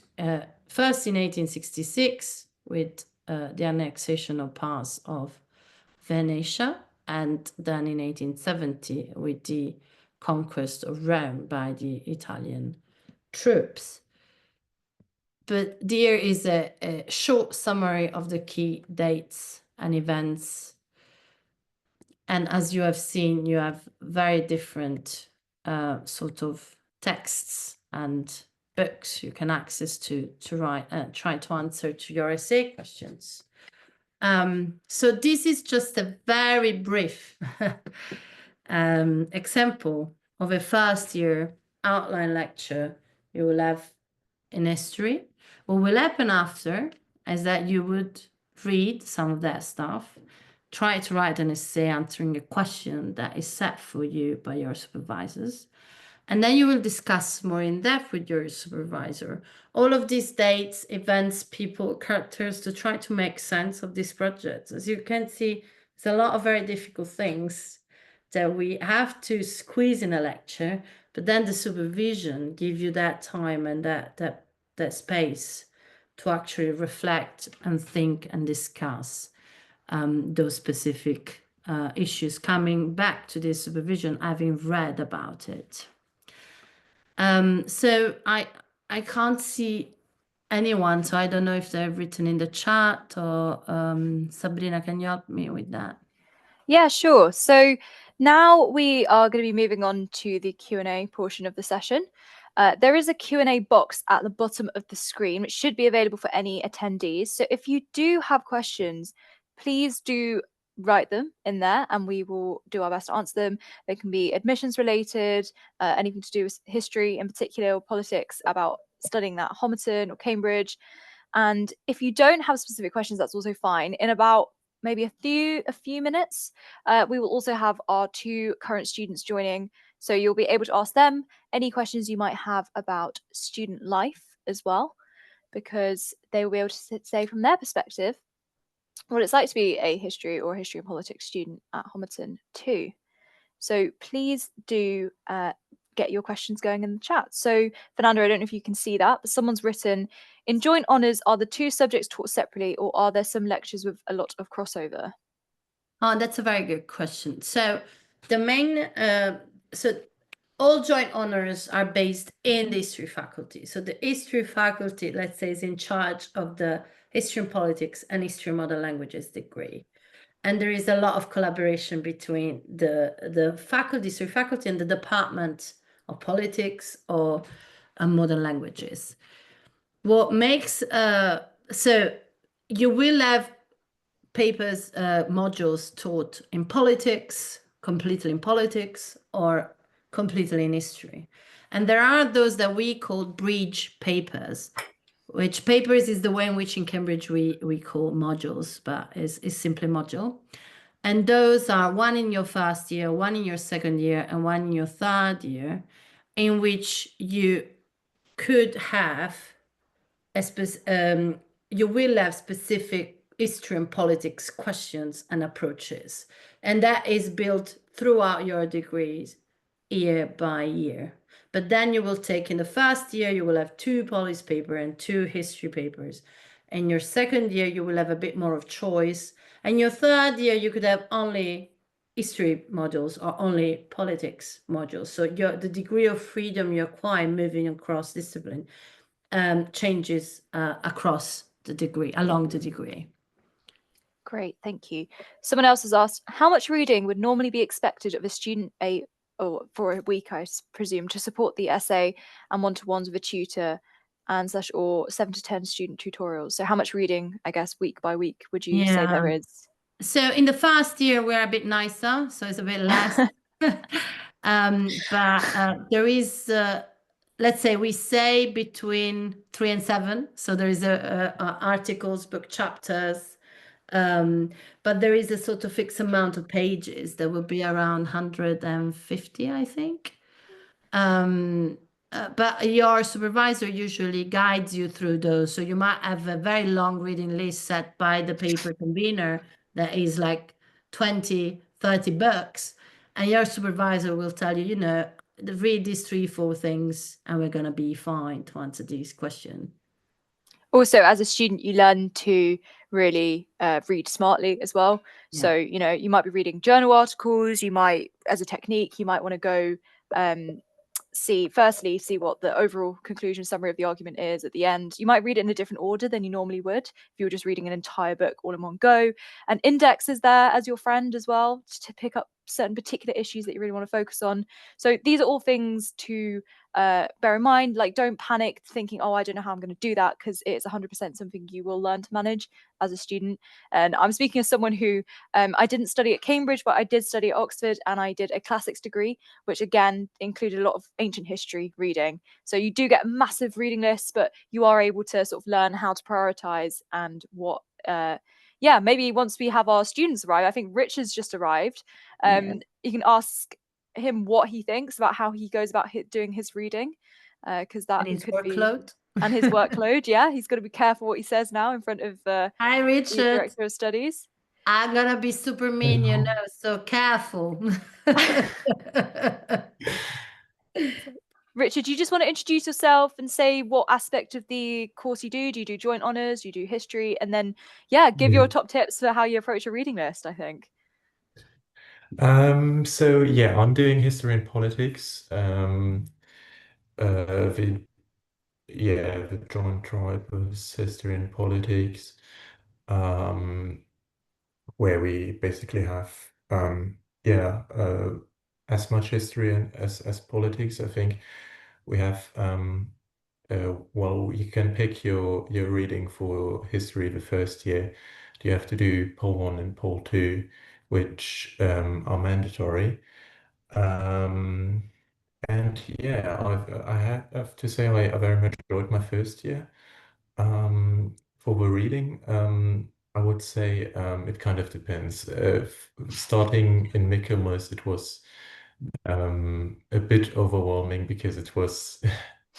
first in 1866 with the annexation of parts of Venetia, and then in 1870 with the conquest of Rome by the Italian troops. But there is a short summary of the key dates and events. And as you have seen, you have very different sort of texts and books you can access to write and try to answer to your essay questions. So this is just a very brief example of a first year outline lecture you will have in history. What will happen after is that you would read some of that stuff, try to write an essay answering a question that is set for you by your supervisors, and then you will discuss more in depth with your supervisor all of these dates, events, people, characters, to try to make sense of this project. As you can see, there's a lot of very difficult things that we have to squeeze in a lecture, but then the supervision gives you that time and that space to actually reflect and think and discuss those specific issues, coming back to this supervision, having read about it. So I can't see anyone, so I don't know if they're written in the chat, or Sabrina, can you help me with that? Yeah, sure. So now we are going to be moving on to the Q&A portion of the session. There is a Q&A box at the bottom of the screen, which should be available for any attendees. So if you do have questions, please do write them in there and we will do our best to answer them. They can be admissions related, anything to do with history in particular, or politics about studying that at Homerton or Cambridge. And if you don't have specific questions, that's also fine. In about maybe a few minutes, we will also have our 2 current students joining. So you'll be able to ask them any questions you might have about student life as well, because they will be able to say from their perspective what it's like to be a history or history and politics student at Homerton too. So please do get your questions going in the chat. So Fernando, I don't know if you can see that, but someone's written, in joint honours, are the 2 subjects taught separately, or are there some lectures with a lot of crossover? Oh, that's a very good question. So the main, all joint honors are based in the history faculty. So the history faculty, let's say, is in charge of the history and politics and history and modern languages degree. And there is a lot of collaboration between the faculty, history faculty, and the department of politics or modern languages. What makes so you will have papers, modules taught in politics, completely in politics, or completely in history. And there are those that we call bridge papers, which papers is the way in which in Cambridge we call modules, but is simply module. And those are one in your first year, one in your second year, and one in your third year, in which you could have you will have specific history and politics questions and approaches. And that is built throughout your degrees year by year. But then you will take in the first year, you will have 2 policy paper and 2 history papers. In your second year, you will have a bit more of choice. And your third year, you could have only history modules or only politics modules. So the degree of freedom you acquire moving across discipline changes across the degree, along the degree. Great, thank you. Someone else has asked, how much reading would normally be expected of a student for a week, I presume, to support the essay and one-to-ones with a tutor and or 7 to 10 student tutorials? So how much reading, I guess, week by week would you say there is? So in the first year, we're a bit nicer, so it's a bit less. But there is, let's say we say between 3 and 7. So there is articles, book chapters, but there is a sort of fixed amount of pages that will be around 150, I think. But your supervisor usually guides you through those. So you might have a very long reading list set by the paper convener that is like 20, 30 books. And your supervisor will tell you, read these 3, 4 things, and we're going to be fine to answer these questions. Also, as a student, you learn to really read smartly as well. Yeah. So, you might be reading journal articles. You might, as a technique, you might want to go see what the overall conclusion summary of the argument is at the end. You might read it in a different order than you normally would if you were just reading an entire book all in one go. An index is there as your friend as well to pick up certain particular issues that you really want to focus on. So these are all things to bear in mind. Like, don't panic thinking, oh, I don't know how I'm going to do that, because it's 100% something you will learn to manage as a student. And I'm speaking as someone who I didn't study at Cambridge, but I did study at Oxford, and I did a classics degree, which again included a lot of ancient history reading. So you do get massive reading lists, but you are able to sort of learn how to prioritize and what maybe once we have our students arrive. I think Rich has just arrived. You can ask him what he thinks about how he goes about doing his reading, because that and his could workload. And his workload. Yeah, he's got to be careful what he says now in front of Hi, Richard. the director of studies. I'm gonna be super mean, so careful. Richard, you just want to introduce yourself and say what aspect of the course you do. Do you do joint honours? Do you do history? And then, give your top tips for how you approach a reading list, I think. So yeah, I'm doing history and politics. The joint tribe was history and politics, where we basically have as much history as politics. I think we have you can pick your reading for history the first year. You have to do Pole 1 and Pole 2, which are mandatory. And yeah, I have to say I very much enjoyed my first year. For the reading, I would say it kind of depends. Starting in Michaelmas, it was a bit overwhelming because it was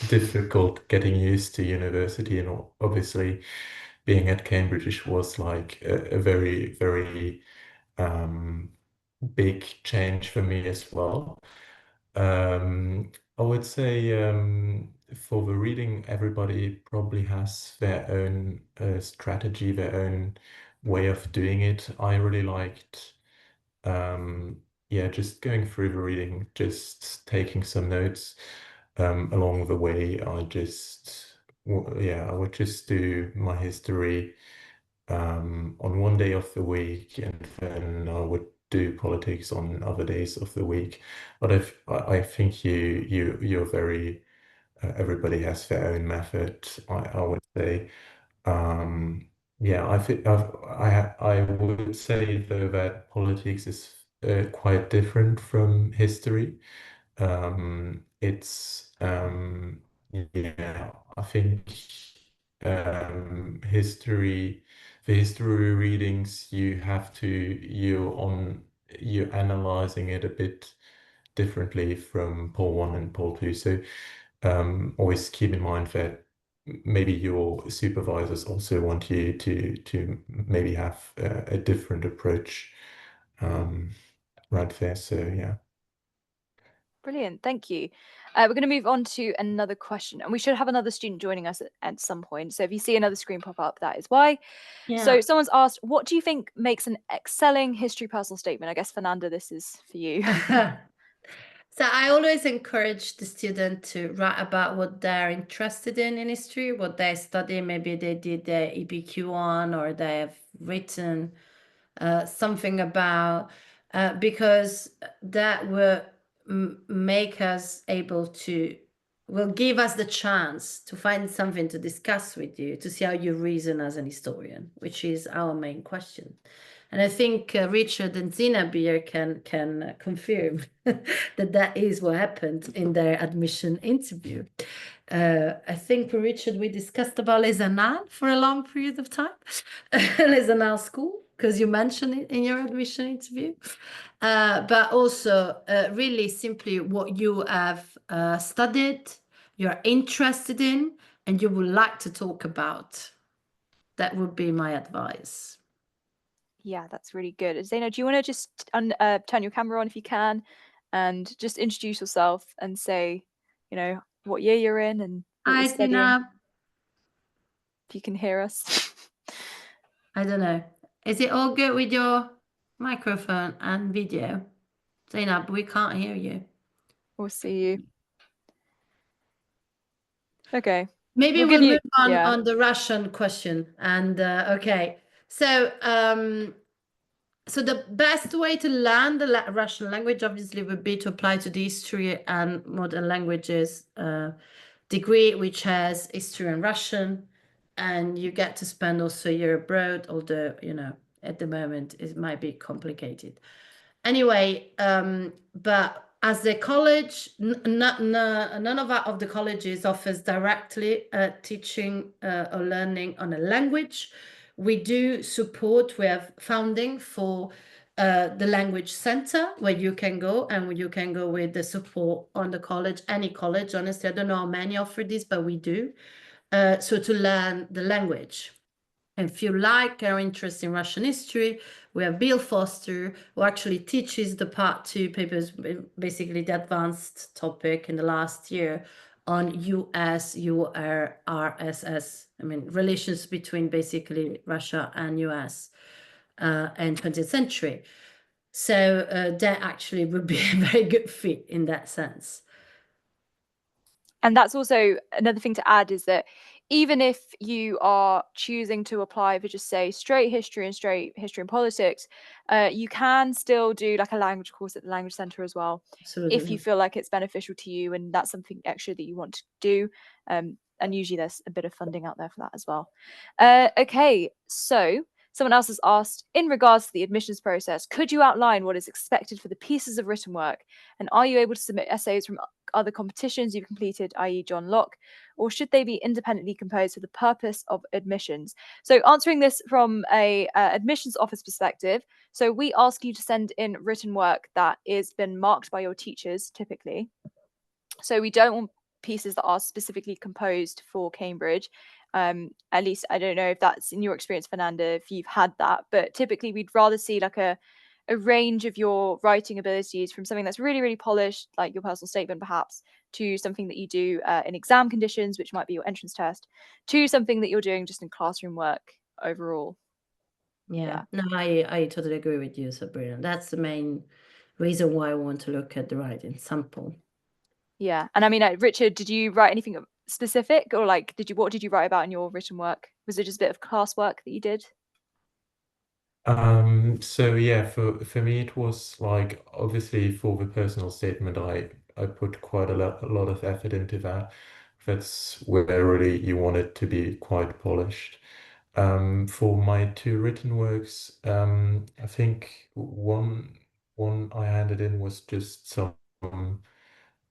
difficult getting used to university, and obviously being at Cambridge was like a very, very big change for me as well. I would say for the reading, everybody probably has their own strategy, their own way of doing it. I really liked yeah, just going through the reading, just taking some notes along the way. I would just do my history on one day of the week, and then I would do politics on other days of the week. But I think you're very everybody has their own method, I would say. Yeah, I think I would say though that politics is quite different from history. It's yeah, I think history, the history readings you're analyzing it a bit differently from Pole 1 and Pole 2. So always keep in mind that maybe your supervisors also want you to maybe have a different approach right there. So yeah. Brilliant, thank you. We're going to move on to another question, and we should have another student joining us at some point. So if you see another screen pop up, that is why. So someone's asked, what do you think makes an excelling history personal statement? I guess, Fernanda, this is for you. So I always encourage the student to write about what they're interested in history, what they study. Maybe they did their EPQ on, or they have written something about, because that will make us able to, will give us the chance to find something to discuss with you, to see how you reason as an historian, which is our main question. And I think Richard and Zina Beer can confirm that is what happened in their admission interview. I think for Richard, we discussed about Les Annales for a long period of time. Les Annales School, because you mentioned it in your admission interview. But also really simply what you have studied, you're interested in, and you would like to talk about. That would be my advice. Yeah, that's really good. Zaina, do you want to just turn your camera on if you can, and just introduce yourself and say, you know, what year you're in and what you're studying? Zina. If you can hear us. I don't know. Is it all good with your microphone and video? Zainab, we can't hear you. We'll see you. Okay. Maybe we'll move on the Russian question. And okay, so so the best way to learn the Russian language obviously would be to apply to the history and modern languages degree, which has history and Russian, and you get to spend also a year abroad, although, you know, at the moment it might be complicated. Anyway, but as the college, none of the colleges offers directly teaching or learning on a language. We do support, we have funding for the language center where you can go, and you can go with the support on the college, any college. Honestly, I don't know how many offer this, but we do. So to learn the language. And if you like or are interested in Russian history, we have Bill Foster, who actually teaches the Part 2 papers, basically the advanced topic in the last year on US, URSS, I mean, relations between basically Russia and US and 20th century. So that actually would be a very good fit in that sense. And that's also another thing to add, is that even if you are choosing to apply for just say straight history and politics, you can still do like a language course at the language center as well. Absolutely. If you feel like it's beneficial to you and that's something extra that you want to do. And usually there's a bit of funding out there for that as well. Okay, so someone else has asked, in regards to the admissions process, could you outline what is expected for the pieces of written work? And are you able to submit essays from other competitions you've completed, i.e. John Locke, or should they be independently composed for the purpose of admissions? So answering this from a admissions office perspective, so we ask you to send in written work that is been marked by your teachers typically. So we don't want pieces that are specifically composed for Cambridge. At least I don't know if that's in your experience, Fernanda, if you've had that, but typically we'd rather see like a range of your writing abilities, from something that's really, really polished, like your personal statement perhaps, to something that you do in exam conditions, which might be your entrance test, to something that you're doing just in classroom work overall. Yeah. No, I totally agree with you, Sabrina. That's the main reason why I want to look at the writing sample. Yeah, and I mean, Richard, did you write anything specific, or like, what did you write about in your written work? Was it just a bit of classwork that you did? So yeah, for me it was like obviously for the personal statement I put quite a lot of effort into that. That's where really you want it to be quite polished. For my two written works, I think one I handed in was just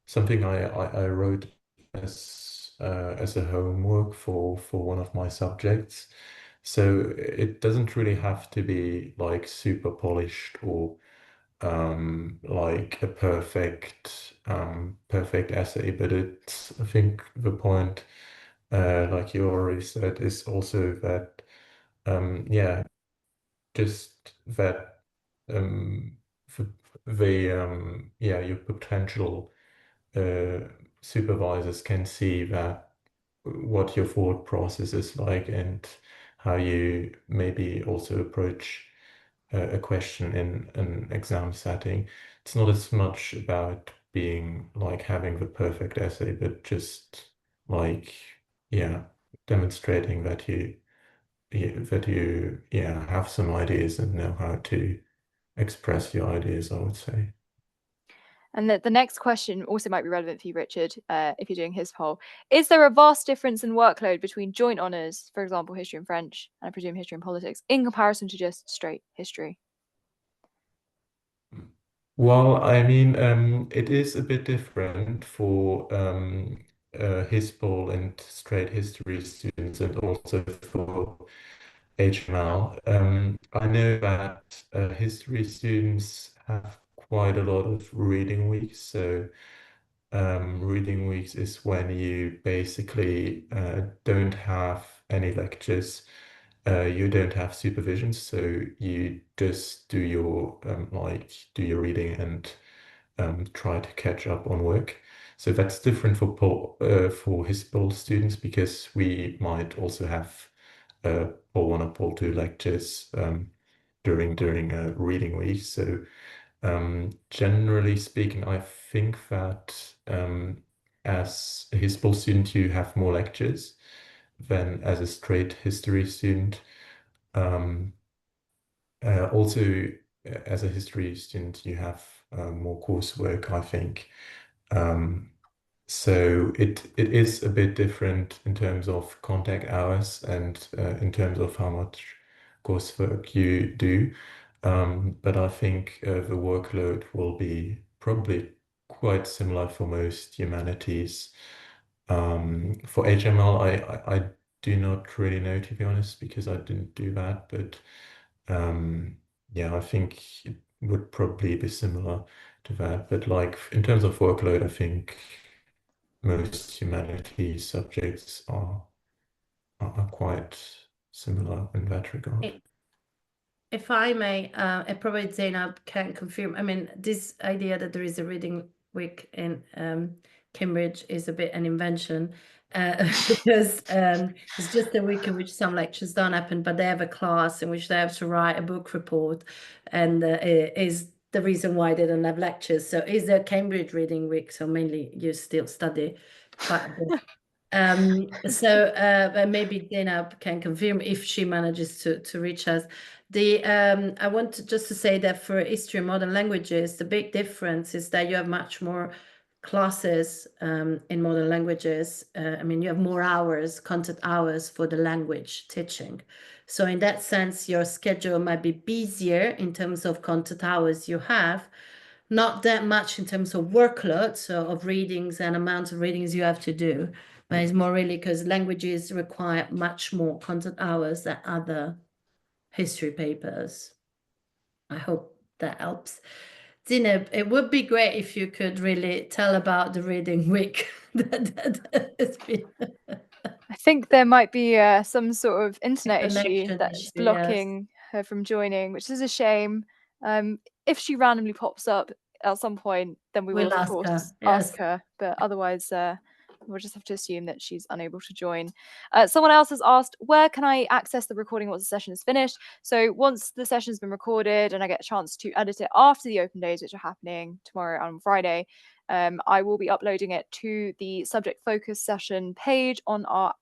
something I wrote as a homework for one of my subjects. So it doesn't really have to be like super polished or like a perfect essay, but it's I think the point, like you already said, is also that yeah, just that um the, yeah, your potential uh, supervisors can see that what your thought process is like and how you maybe also approach a question in an exam setting. It's not as much about being like having the perfect essay, but just like, yeah, demonstrating that you yeah have some ideas and know how to express your ideas, I would say. And the next question also might be relevant for you, Richard, if you're doing his poll. Is there a vast difference in workload between joint honours, for example, history and French, and I presume history and politics, in comparison to just straight history? Well, I mean, it is a bit different for his poll and straight history students, and also for HML. I know that history students have quite a lot of reading weeks. So reading weeks is when you basically don't have any lectures. You don't have supervision, so you just do your do your reading and try to catch up on work. So that's different for his Pol students because we might also have Pol 1 or Pol 2 lectures during reading week. So generally speaking, I think that as a History student, you have more lectures than as a straight history student. Um, also, as a history student, you have more coursework, I think. Um, so it is a bit different in terms of contact hours and in terms of how much coursework you do. But I think the workload will be probably quite similar for most humanities. For HML, I do not really know, to be honest, because I didn't do that. But yeah, I think it would probably be similar to that. But like in terms of workload, I think most humanities subjects are quite similar in that regard. If I may, probably Zainab can confirm. I mean, this idea that there is a reading week in Cambridge is a bit an invention because it's just a week in which some lectures don't happen, but they have a class in which they have to write a book report, and it is the reason why they don't have lectures. So is there Cambridge reading week? So mainly you still study quite a bit. So maybe Zainab can confirm if she manages to reach us. I want just to say that for history and modern languages, the big difference is that you have much more classes in modern languages. I mean, you have more hours, content hours for the language teaching. So in that sense, your schedule might be busier in terms of content hours you have, not that much in terms of workload, so of readings and amount of readings you have to do, but it's more really because languages require much more content hours than other history papers. I hope that helps. Zineb, it would be great if you could really tell about the reading week that has been I think there might be some sort of internet issue connection that's issue. Yes. blocking her from joining, which is a shame. If she randomly pops up at some point, then we will We'll of ask her. course Yes. ask her. But otherwise, we'll just have to assume that she's unable to join. Someone else has asked, where can I access the recording once the session is finished? So once the session's been recorded and I get a chance to edit it after the open days, which are happening tomorrow and Friday, I will be uploading it to the subject focus session page on our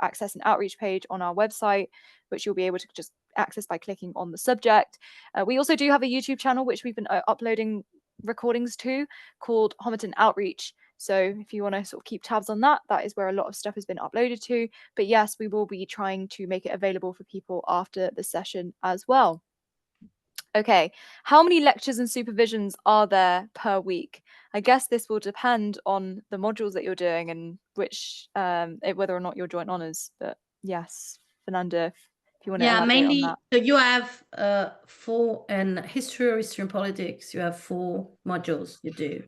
access and outreach page on our website, which you'll be able to just access by clicking on the subject. We also do have a YouTube channel, which we've been uploading recordings to, called Homerton Outreach. So if you want to sort of keep tabs on that, that is where a lot of stuff has been uploaded to. But yes, we will be trying to make it available for people after the session as well. Okay, how many lectures and supervisions are there per week? I guess this will depend on the modules that you're doing and which whether or not you're joint honours. But yes, Fernanda, if you want to elaborate mainly, on that. so you have 4 in history and politics, you have 4 modules you do.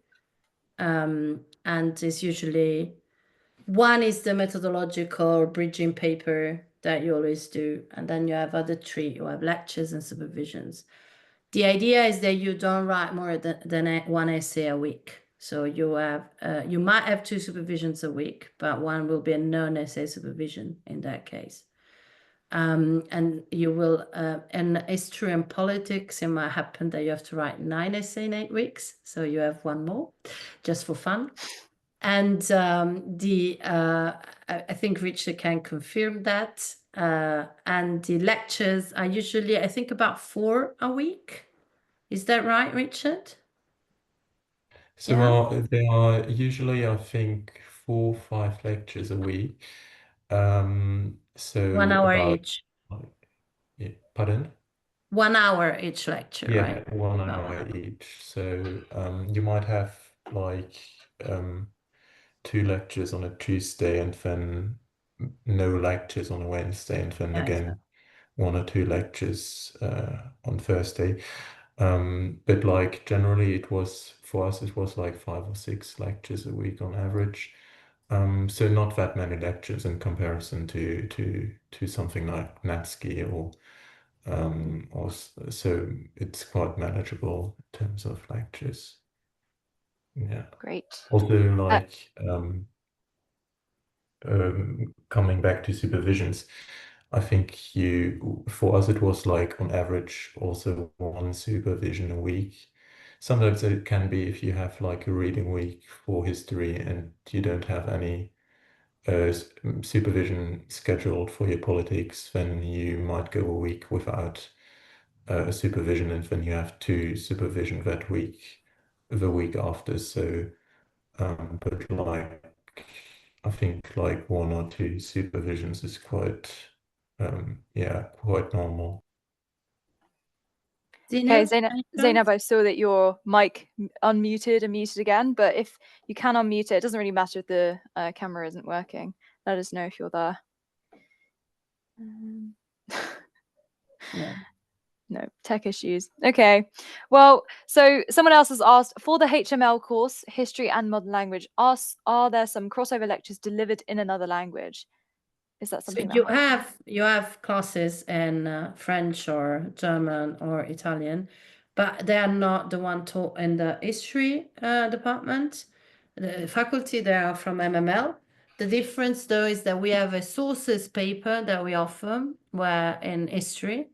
And it's usually, one is the methodological bridging paper that you always do, and then you have other 3, you have lectures and supervisions. The idea is that you don't write more than 1 essay a week. So you have you might have 2 supervisions a week, but one will be a non-essay supervision in that case. And you will in history and politics, it might happen that you have to write 9 essays in 8 weeks, so you have 1 more just for fun. And I think Richard can confirm that. And the lectures are usually, I think, about 4 a week. Is that right, Richard? So there are usually, I think, 4 or 5 lectures a week. So 1 hour about, each. yeah, pardon? 1 hour each lecture, Yeah, right? 1 About 1 hour hour. each. So you might have like 2 lectures on a Tuesday and then no lectures on a Wednesday, and then Yeah, again 1 or 2 lectures on Thursday. But like generally it was, for us, it was like 5 or 6 lectures a week on average. So not that many lectures in comparison to something like Natsky or so it's quite manageable in terms of lectures. Yeah. Great. Also, like coming back to supervisions, I think for us, it was like on average also 1 supervision a week. Sometimes it can be if you have like a reading week for history and you don't have any supervision scheduled for your politics, then you might go a week without supervision, and then you have 2 supervision that week, the week after. So, but like I think like 1 or 2 supervisions is quite normal. Okay, Zainab, I saw that your mic unmuted and muted again, but if you can unmute it, it doesn't really matter if the camera isn't working. Let us know if you're there. No, tech issues. Okay, well, so someone else has asked, for the HML course, History and Modern Language, are there some crossover lectures delivered in another language? Is that something so you have classes in French or German or Italian, but they are not the one taught in the history department. The faculty, they are from MML. The difference though is that we have a sources paper that we offer where in history,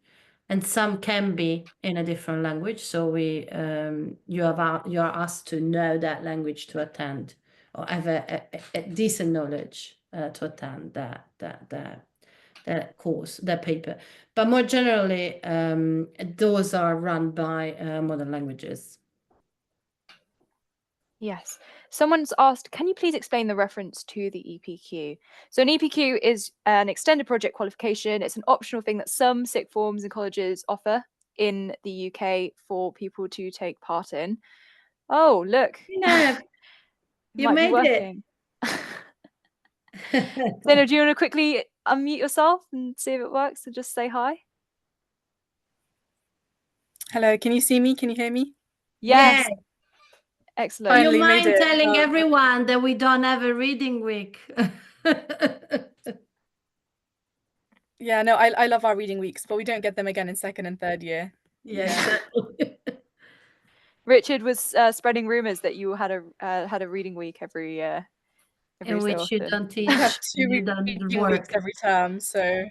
and some can be in a different language. So you are asked to know that language to attend, or have a decent knowledge to attend that course, that paper. But more generally, those are run by modern languages. Yes. Someone's asked, can you please explain the reference to the EPQ? So an EPQ is an extended project qualification. It's an optional thing that some sixth forms and colleges offer in the UK for people to take part in. Oh, look. Yeah, you Might be made working. Zainab, do you want to quickly unmute yourself and see if it works and just say hi? Hello, can you see me? Can you hear me? Yes. Yeah. Excellent. Finally You mind made it. telling everyone that we don't have a reading week? Yeah, no, I love our reading weeks, but we don't get them again in 2nd and 3rd year. Yeah, exactly. Richard was spreading rumors that you had a reading week every every in so which you often. don't We have teach, two you don't reading weeks work. every term, so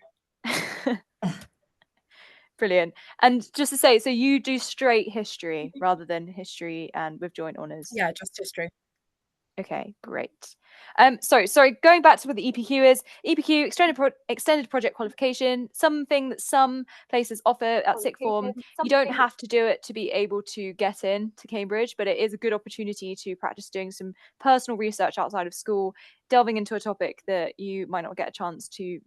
Brilliant. And just to say, so you do straight history rather than history and with joint honours? yeah, just history. Okay, great. Sorry, going back to what the EPQ is. EPQ, extended project qualification, something that some places offer at sixth form. You don't have to do it to be able to get in to Cambridge, but it is a good opportunity to practice doing some personal research outside of school, delving into a topic that you might not get a chance to,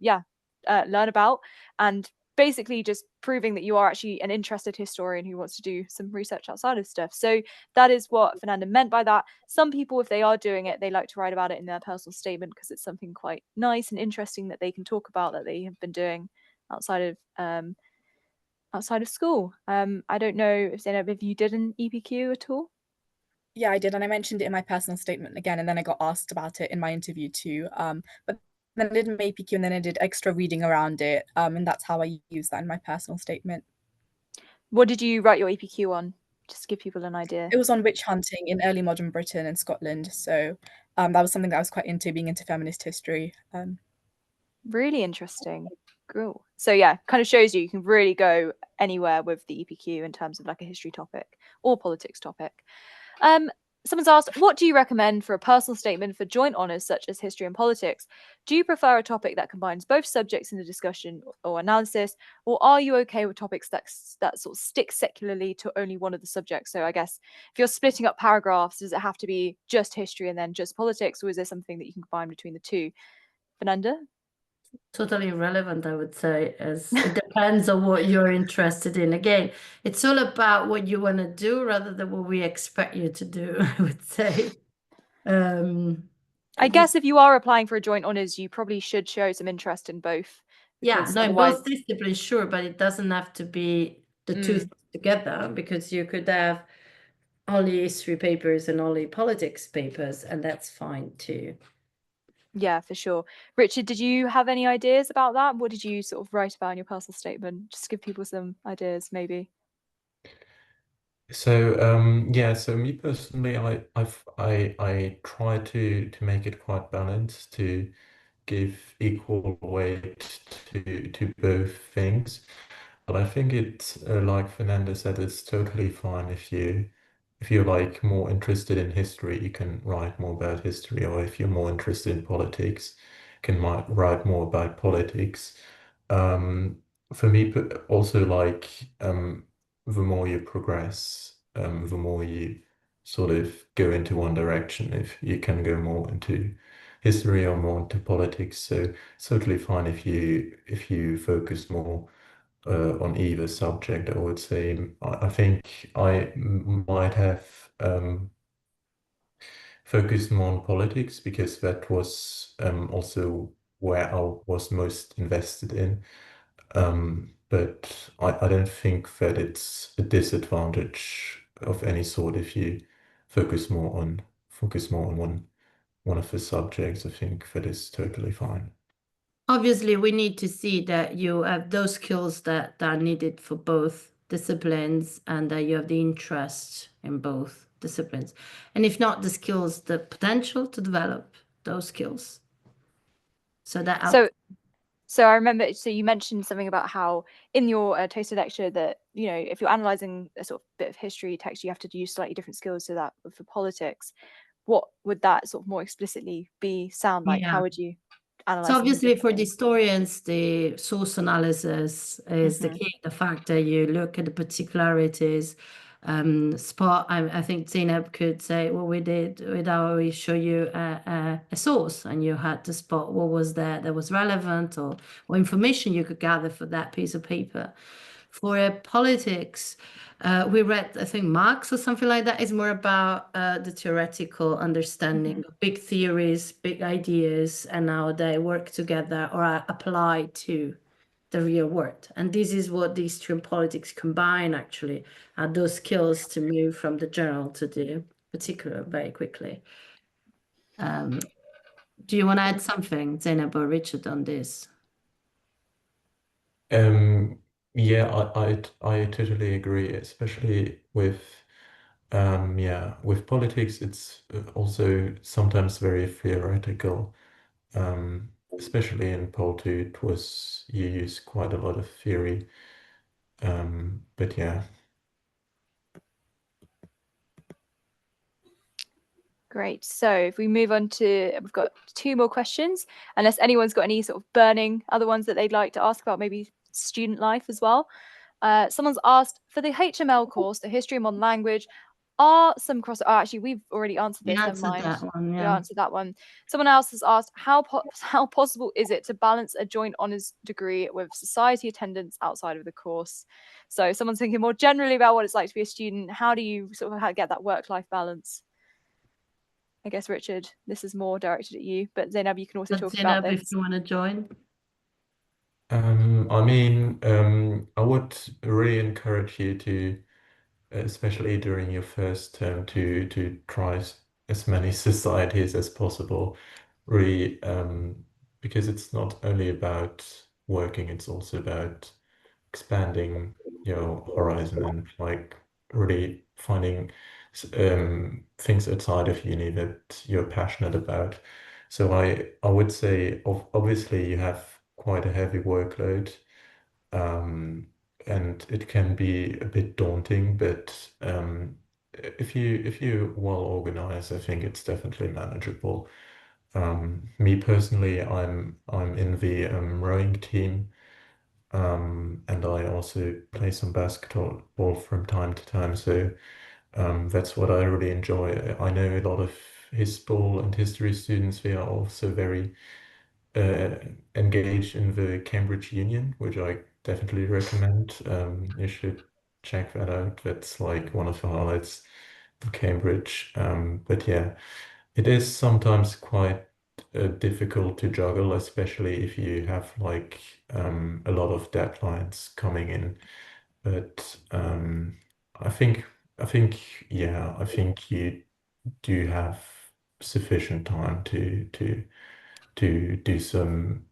learn about, and basically just proving that you are actually an interested historian who wants to do some research outside of stuff. So that is what Fernanda meant by that. Some people, if they are doing it, they like to write about it in their personal statement because it's something quite nice and interesting that they can talk about that they have been doing outside of school. I don't know if Zainab, if you did an EPQ at all. Yeah, I did, and I mentioned it in my personal statement again, and then I got asked about it in my interview too. But then I did my APQ, and then I did extra reading around it, and that's how I use that in my personal statement. What did you write your EPQ on? Just to give people an idea. It was on witch hunting in early modern Britain and Scotland, so that was something that I was quite into, being into feminist history. Really interesting. Cool. So yeah, kind of shows you can really go anywhere with the EPQ in terms of like a history topic or politics topic. Someone's asked, what do you recommend for a personal statement for joint honours such as history and politics? Do you prefer a topic that combines both subjects in the discussion or analysis, or are you okay with topics that sort of stick secularly to only one of the subjects? So I guess if you're splitting up paragraphs, does it have to be just history and then just politics, or is there something that you can combine between the two? Fernanda? Totally irrelevant, I would say, as it depends on what you're interested in. Again, it's all about what you want to do rather than what we expect you to do, I would say. I guess if you are applying for a joint honours, you probably should show some interest in both. Yeah, no, in otherwise... both disciplines, sure, but it doesn't have to be the two things together, because you could have only history papers and only politics papers, and that's fine too. Yeah, for sure. Richard, did you have any ideas about that? What did you sort of write about in your personal statement? Just give people some ideas, maybe. So so me personally, I try to make it quite balanced, to give equal weight to both things. But I think it's like Fernanda said, it's totally fine if you're like more interested in history, you can write more about history, or if you're more interested in politics, you can write more about politics. For me, also like the more you progress, the more you sort of go into one direction. If you can go more into history or more into politics, so it's totally fine if you focus more on either subject. I would say I think I might have focused more on politics because that was also where I was most invested in. But I don't think that it's a disadvantage of any sort if you focus more on one of the subjects. I think that is totally fine. Obviously, we need to see that you have those skills that are needed for both disciplines, and that you have the interest in both disciplines. And if not the skills, the potential to develop those skills. So that helps. So I remember, so you mentioned something about how in your taster lecture that, you know, if you're analysing a sort of bit of history text, you have to use slightly different skills to that for politics. What would that sort of more explicitly sound like? Yeah. How would you analyse? So obviously for the historians, the source analysis is the key. The fact that you look at the particularities, spot. I think Zainab could say what we did with how we show you a source, and you had to spot what was there that was relevant, or what information you could gather for that piece of paper. For politics, we read, I think, Marx or something like that. It's more about the theoretical understanding of big theories, big ideas, and how they work together or are applied to the real world. And this is what these two politics combine, actually, are those skills to move from the general to the particular very quickly. Do you want to add something, Zainab or Richard, on this? Yeah, I totally agree, especially with Yeah, with politics, it's also sometimes very theoretical. Especially in Pol 2, you use quite a lot of theory. But yeah. Great. So if we move on to, we've got 2 more questions, unless anyone's got any sort of burning other ones that they'd like to ask about, maybe student life as well. Someone's asked, for the HML course, the history and modern language, are some cross... Oh, actually, we've already answered this. We Never mind. answered that one, We yeah. answered that one. Someone else has asked, how possible is it to balance a joint honours degree with society attendance outside of the course? So someone's thinking more generally about what it's like to be a student. How do you sort of get that work-life balance? I guess, Richard, this is more directed at you, but Zainab, you can also talk about Zainab, if this. you want to join. I mean, I would really encourage you to, especially during your first term, to try as many societies as possible. Really, because it's not only about working, it's also about expanding your horizon and like really finding things outside of uni that you're passionate about. So I would say obviously you have quite a heavy workload, and it can be a bit daunting, but if you're well organized, I think it's definitely manageable. Me personally, I'm in the rowing team. And I also play some basketball from time to time. So that's what I really enjoy. I know a lot of history and history students. They are also very uh, engaged in the Cambridge Union, which I definitely recommend. You should check that out. That's like one of the highlights of Cambridge. But yeah, it is sometimes quite difficult to juggle, especially if you have like a lot of deadlines coming in. But I think yeah, I think you do have sufficient time to do some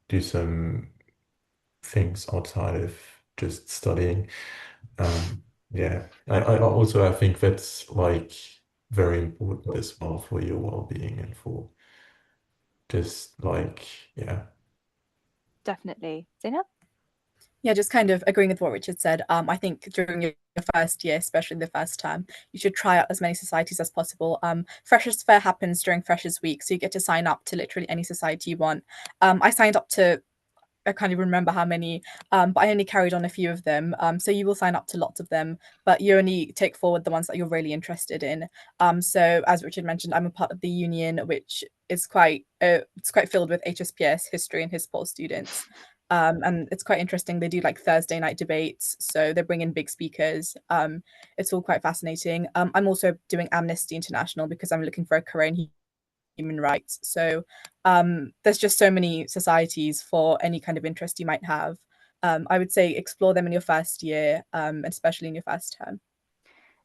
things outside of just studying. Yeah, I think that's like very important as well for your well-being and for just like, yeah. Definitely. Zainab? Yeah, just kind of agreeing with what Richard said. I think during your first year, especially the first term, you should try out as many societies as possible. Freshers Fair happens during Freshers Week, so you get to sign up to literally any society you want. I signed up to, I can't even remember how many, but I only carried on a few of them. So you will sign up to lots of them, but you only take forward the ones that you're really interested in. So as Richard mentioned, I'm a part of the union, which is it's quite filled with HSPS, history and hispol students. And it's quite interesting. They do like Thursday night debates, so they bring in big speakers. It's all quite fascinating. I'm also doing Amnesty International because I'm looking for a career in human rights. So there's just so many societies for any kind of interest you might have. I would say explore them in your first year, especially in your first term.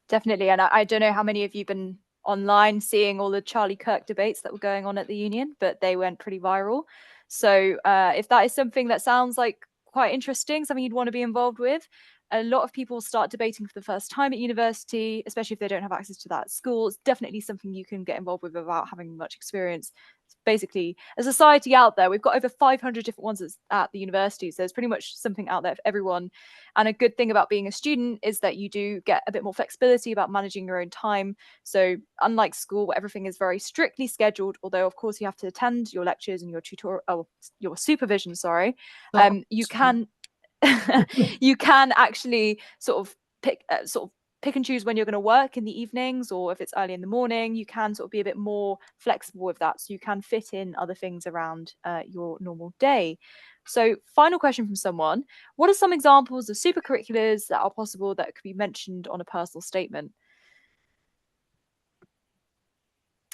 Definitely. And I don't know how many of you have been online seeing all the Charlie Kirk debates that were going on at the union, but they went pretty viral. So if that is something that sounds like quite interesting, something you'd want to be involved with, a lot of people start debating for the first time at university, especially if they don't have access to that at school. It's definitely something you can get involved with without having much experience. It's basically a society out there. We've got over 500 different ones at the university. So there's pretty much something out there for everyone. And a good thing about being a student is that you do get a bit more flexibility about managing your own time. So unlike school, where everything is very strictly scheduled, although of course you have to attend your lectures and your supervision, sorry, you can you can actually sort of pick and choose when you're going to work in the evenings, or if it's early in the morning, you can sort of be a bit more flexible with that, so you can fit in other things around your normal day. So final question from someone: what are some examples of supercurriculars that are possible that could be mentioned on a personal statement?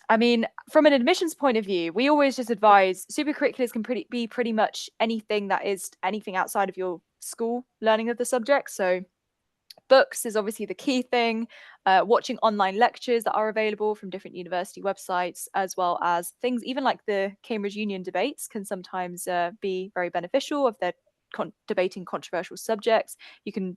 I mean, from an admissions point of view, we always just advise supercurriculars can be pretty much anything that is anything outside of your school learning of the subject. So books is obviously the key thing, watching online lectures that are available from different university websites, as well as things even like the Cambridge Union debates can sometimes be very beneficial if they're debating controversial subjects. You can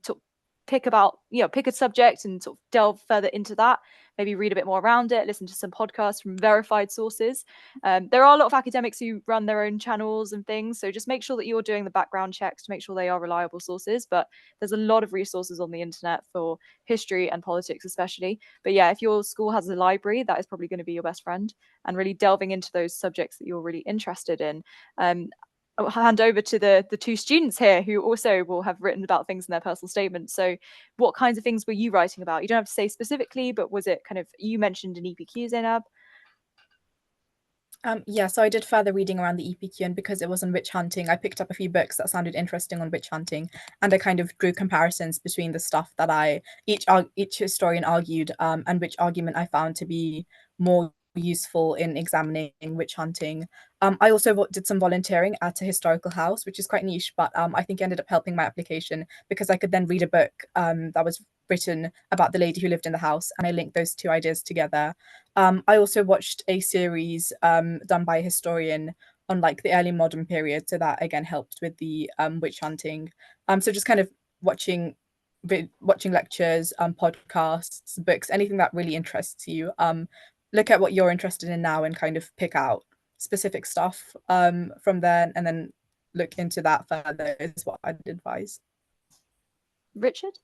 pick a subject and sort of delve further into that maybe read a bit more around it, listen to some podcasts from verified sources. There are a lot of academics who run their own channels and things, so just make sure that you're doing the background checks to make sure they are reliable sources. But there's a lot of resources on the internet for history and politics especially. But yeah, if your school has a library, that is probably going to be your best friend, and really delving into those subjects that you're really interested in. I'll hand over to the two students here who also will have written about things in their personal statements. So what kinds of things were you writing about? You don't have to say specifically, but was it kind of, you mentioned an EPQ, Zainab? Yeah, so I did further reading around the EPQ, and because it was on witch hunting, I picked up a few books that sounded interesting on witch hunting, and I kind of drew comparisons between the stuff that each historian argued, and which argument I found to be more useful in examining witch hunting. I also did some volunteering at a historical house, which is quite niche, but I think ended up helping my application because I could then read a book that was written about the lady who lived in the house, and I linked those two ideas together. I also watched a series done by a historian on like the early modern period, so that again helped with the witch hunting. So just kind of watching lectures, podcasts, books, anything that really interests you. Look at what you're interested in now and kind of pick out specific stuff from there, and then look into that further is what I'd advise. Richard?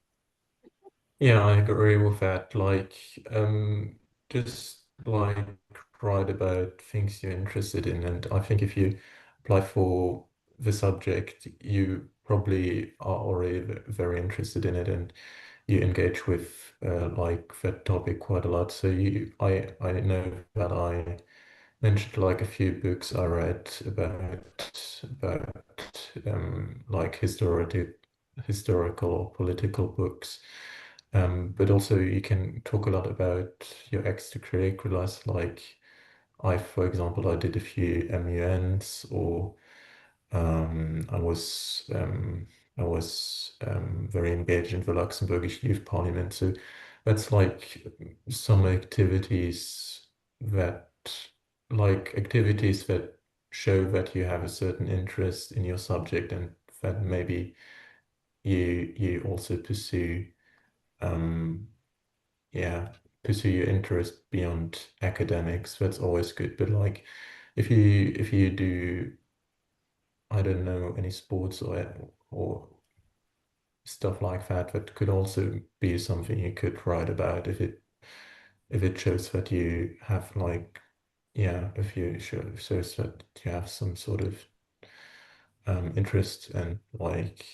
Yeah, I agree with that. Like, just like write about things you're interested in, and I think if you apply for the subject, you probably are already very interested in it, and you engage with like that topic quite a lot. So I know that I mentioned like a few books I read about like historical or political books. But also you can talk a lot about your extracurriculars. Like for example, I did a few MUNs, or I was very engaged in the Luxembourgish Youth Parliament. So that's like some activities that activities that show that you have a certain interest in your subject, and that maybe you also pursue yeah, pursue your interest beyond academics. That's always good. But like if you do, I don't know, any sports or stuff like that, that could also be something you could write about if it shows that you have like, yeah, if you shows that you have some sort of interest, and like,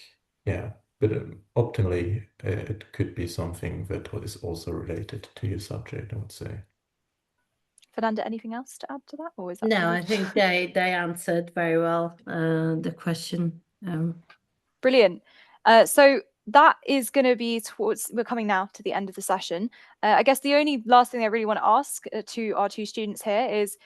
yeah. But optimally, it could be something that is also related to your subject, I would say. Fernanda, anything else to add to that? Or is that No, I think they answered very well the question. Brilliant. So that is going to be we're coming now to the end of the session. I guess the only last thing I really want to ask to our two students here is,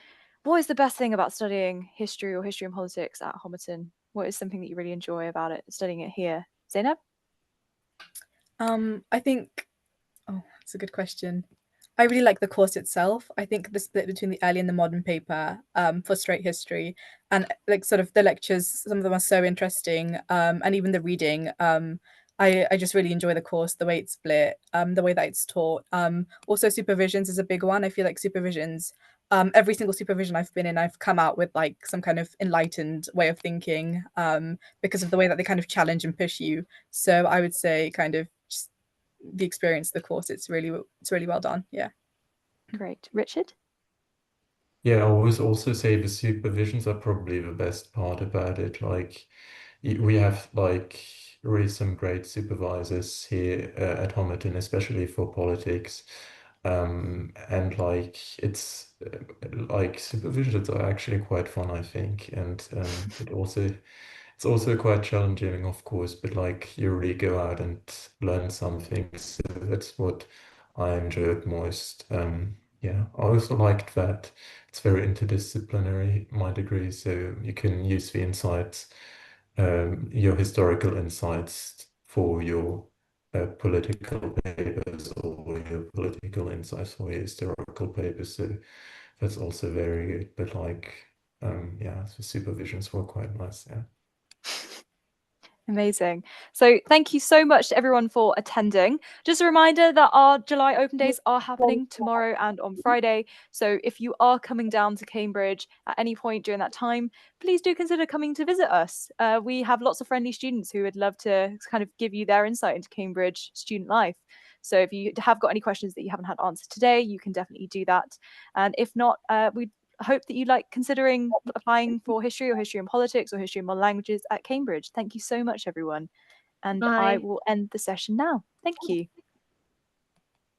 what is the best thing about studying history or history and politics at Homerton? What is something that you really enjoy about it, studying it here? Zainab? I think, that's a good question. I really like the course itself. I think the split between the early and the modern paper for straight history, and like sort of the lectures, some of them are so interesting, and even the reading. I just really enjoy the course, the way it's split, the way that it's taught. Also, supervisions is a big one. I feel like supervisions, every single supervision I've been in, I've come out with like some kind of enlightened way of thinking because of the way that they kind of challenge and push you. So I would say kind of just the experience of the course, it's really well done. Yeah. Great. Richard? Yeah, I always also say the supervisions are probably the best part about it. Like we have like really some great supervisors here at Homerton, especially for politics. And like it's like supervisions are actually quite fun, I think. And it's also quite challenging, of course, but like you really go out and learn something. So that's what I enjoyed most. Yeah, I also liked that it's very interdisciplinary, my degree, so you can use the insights, your historical insights for your political papers, or your political insights for your historical papers. So that's also very good. But like, yeah, the supervisions were quite nice. Yeah. Amazing. So thank you so much to everyone for attending. Just a reminder that our July open days are happening tomorrow and on Friday. So if you are coming down to Cambridge at any point during that time, please do consider coming to visit us. We have lots of friendly students who would love to kind of give you their insight into Cambridge student life. So if you have got any questions that you haven't had answered today, you can definitely do that. And if not, we hope that you like considering applying for history or history and politics or history and modern languages at Cambridge. Thank you so much, everyone. And I Bye. will end the session now. Thank you.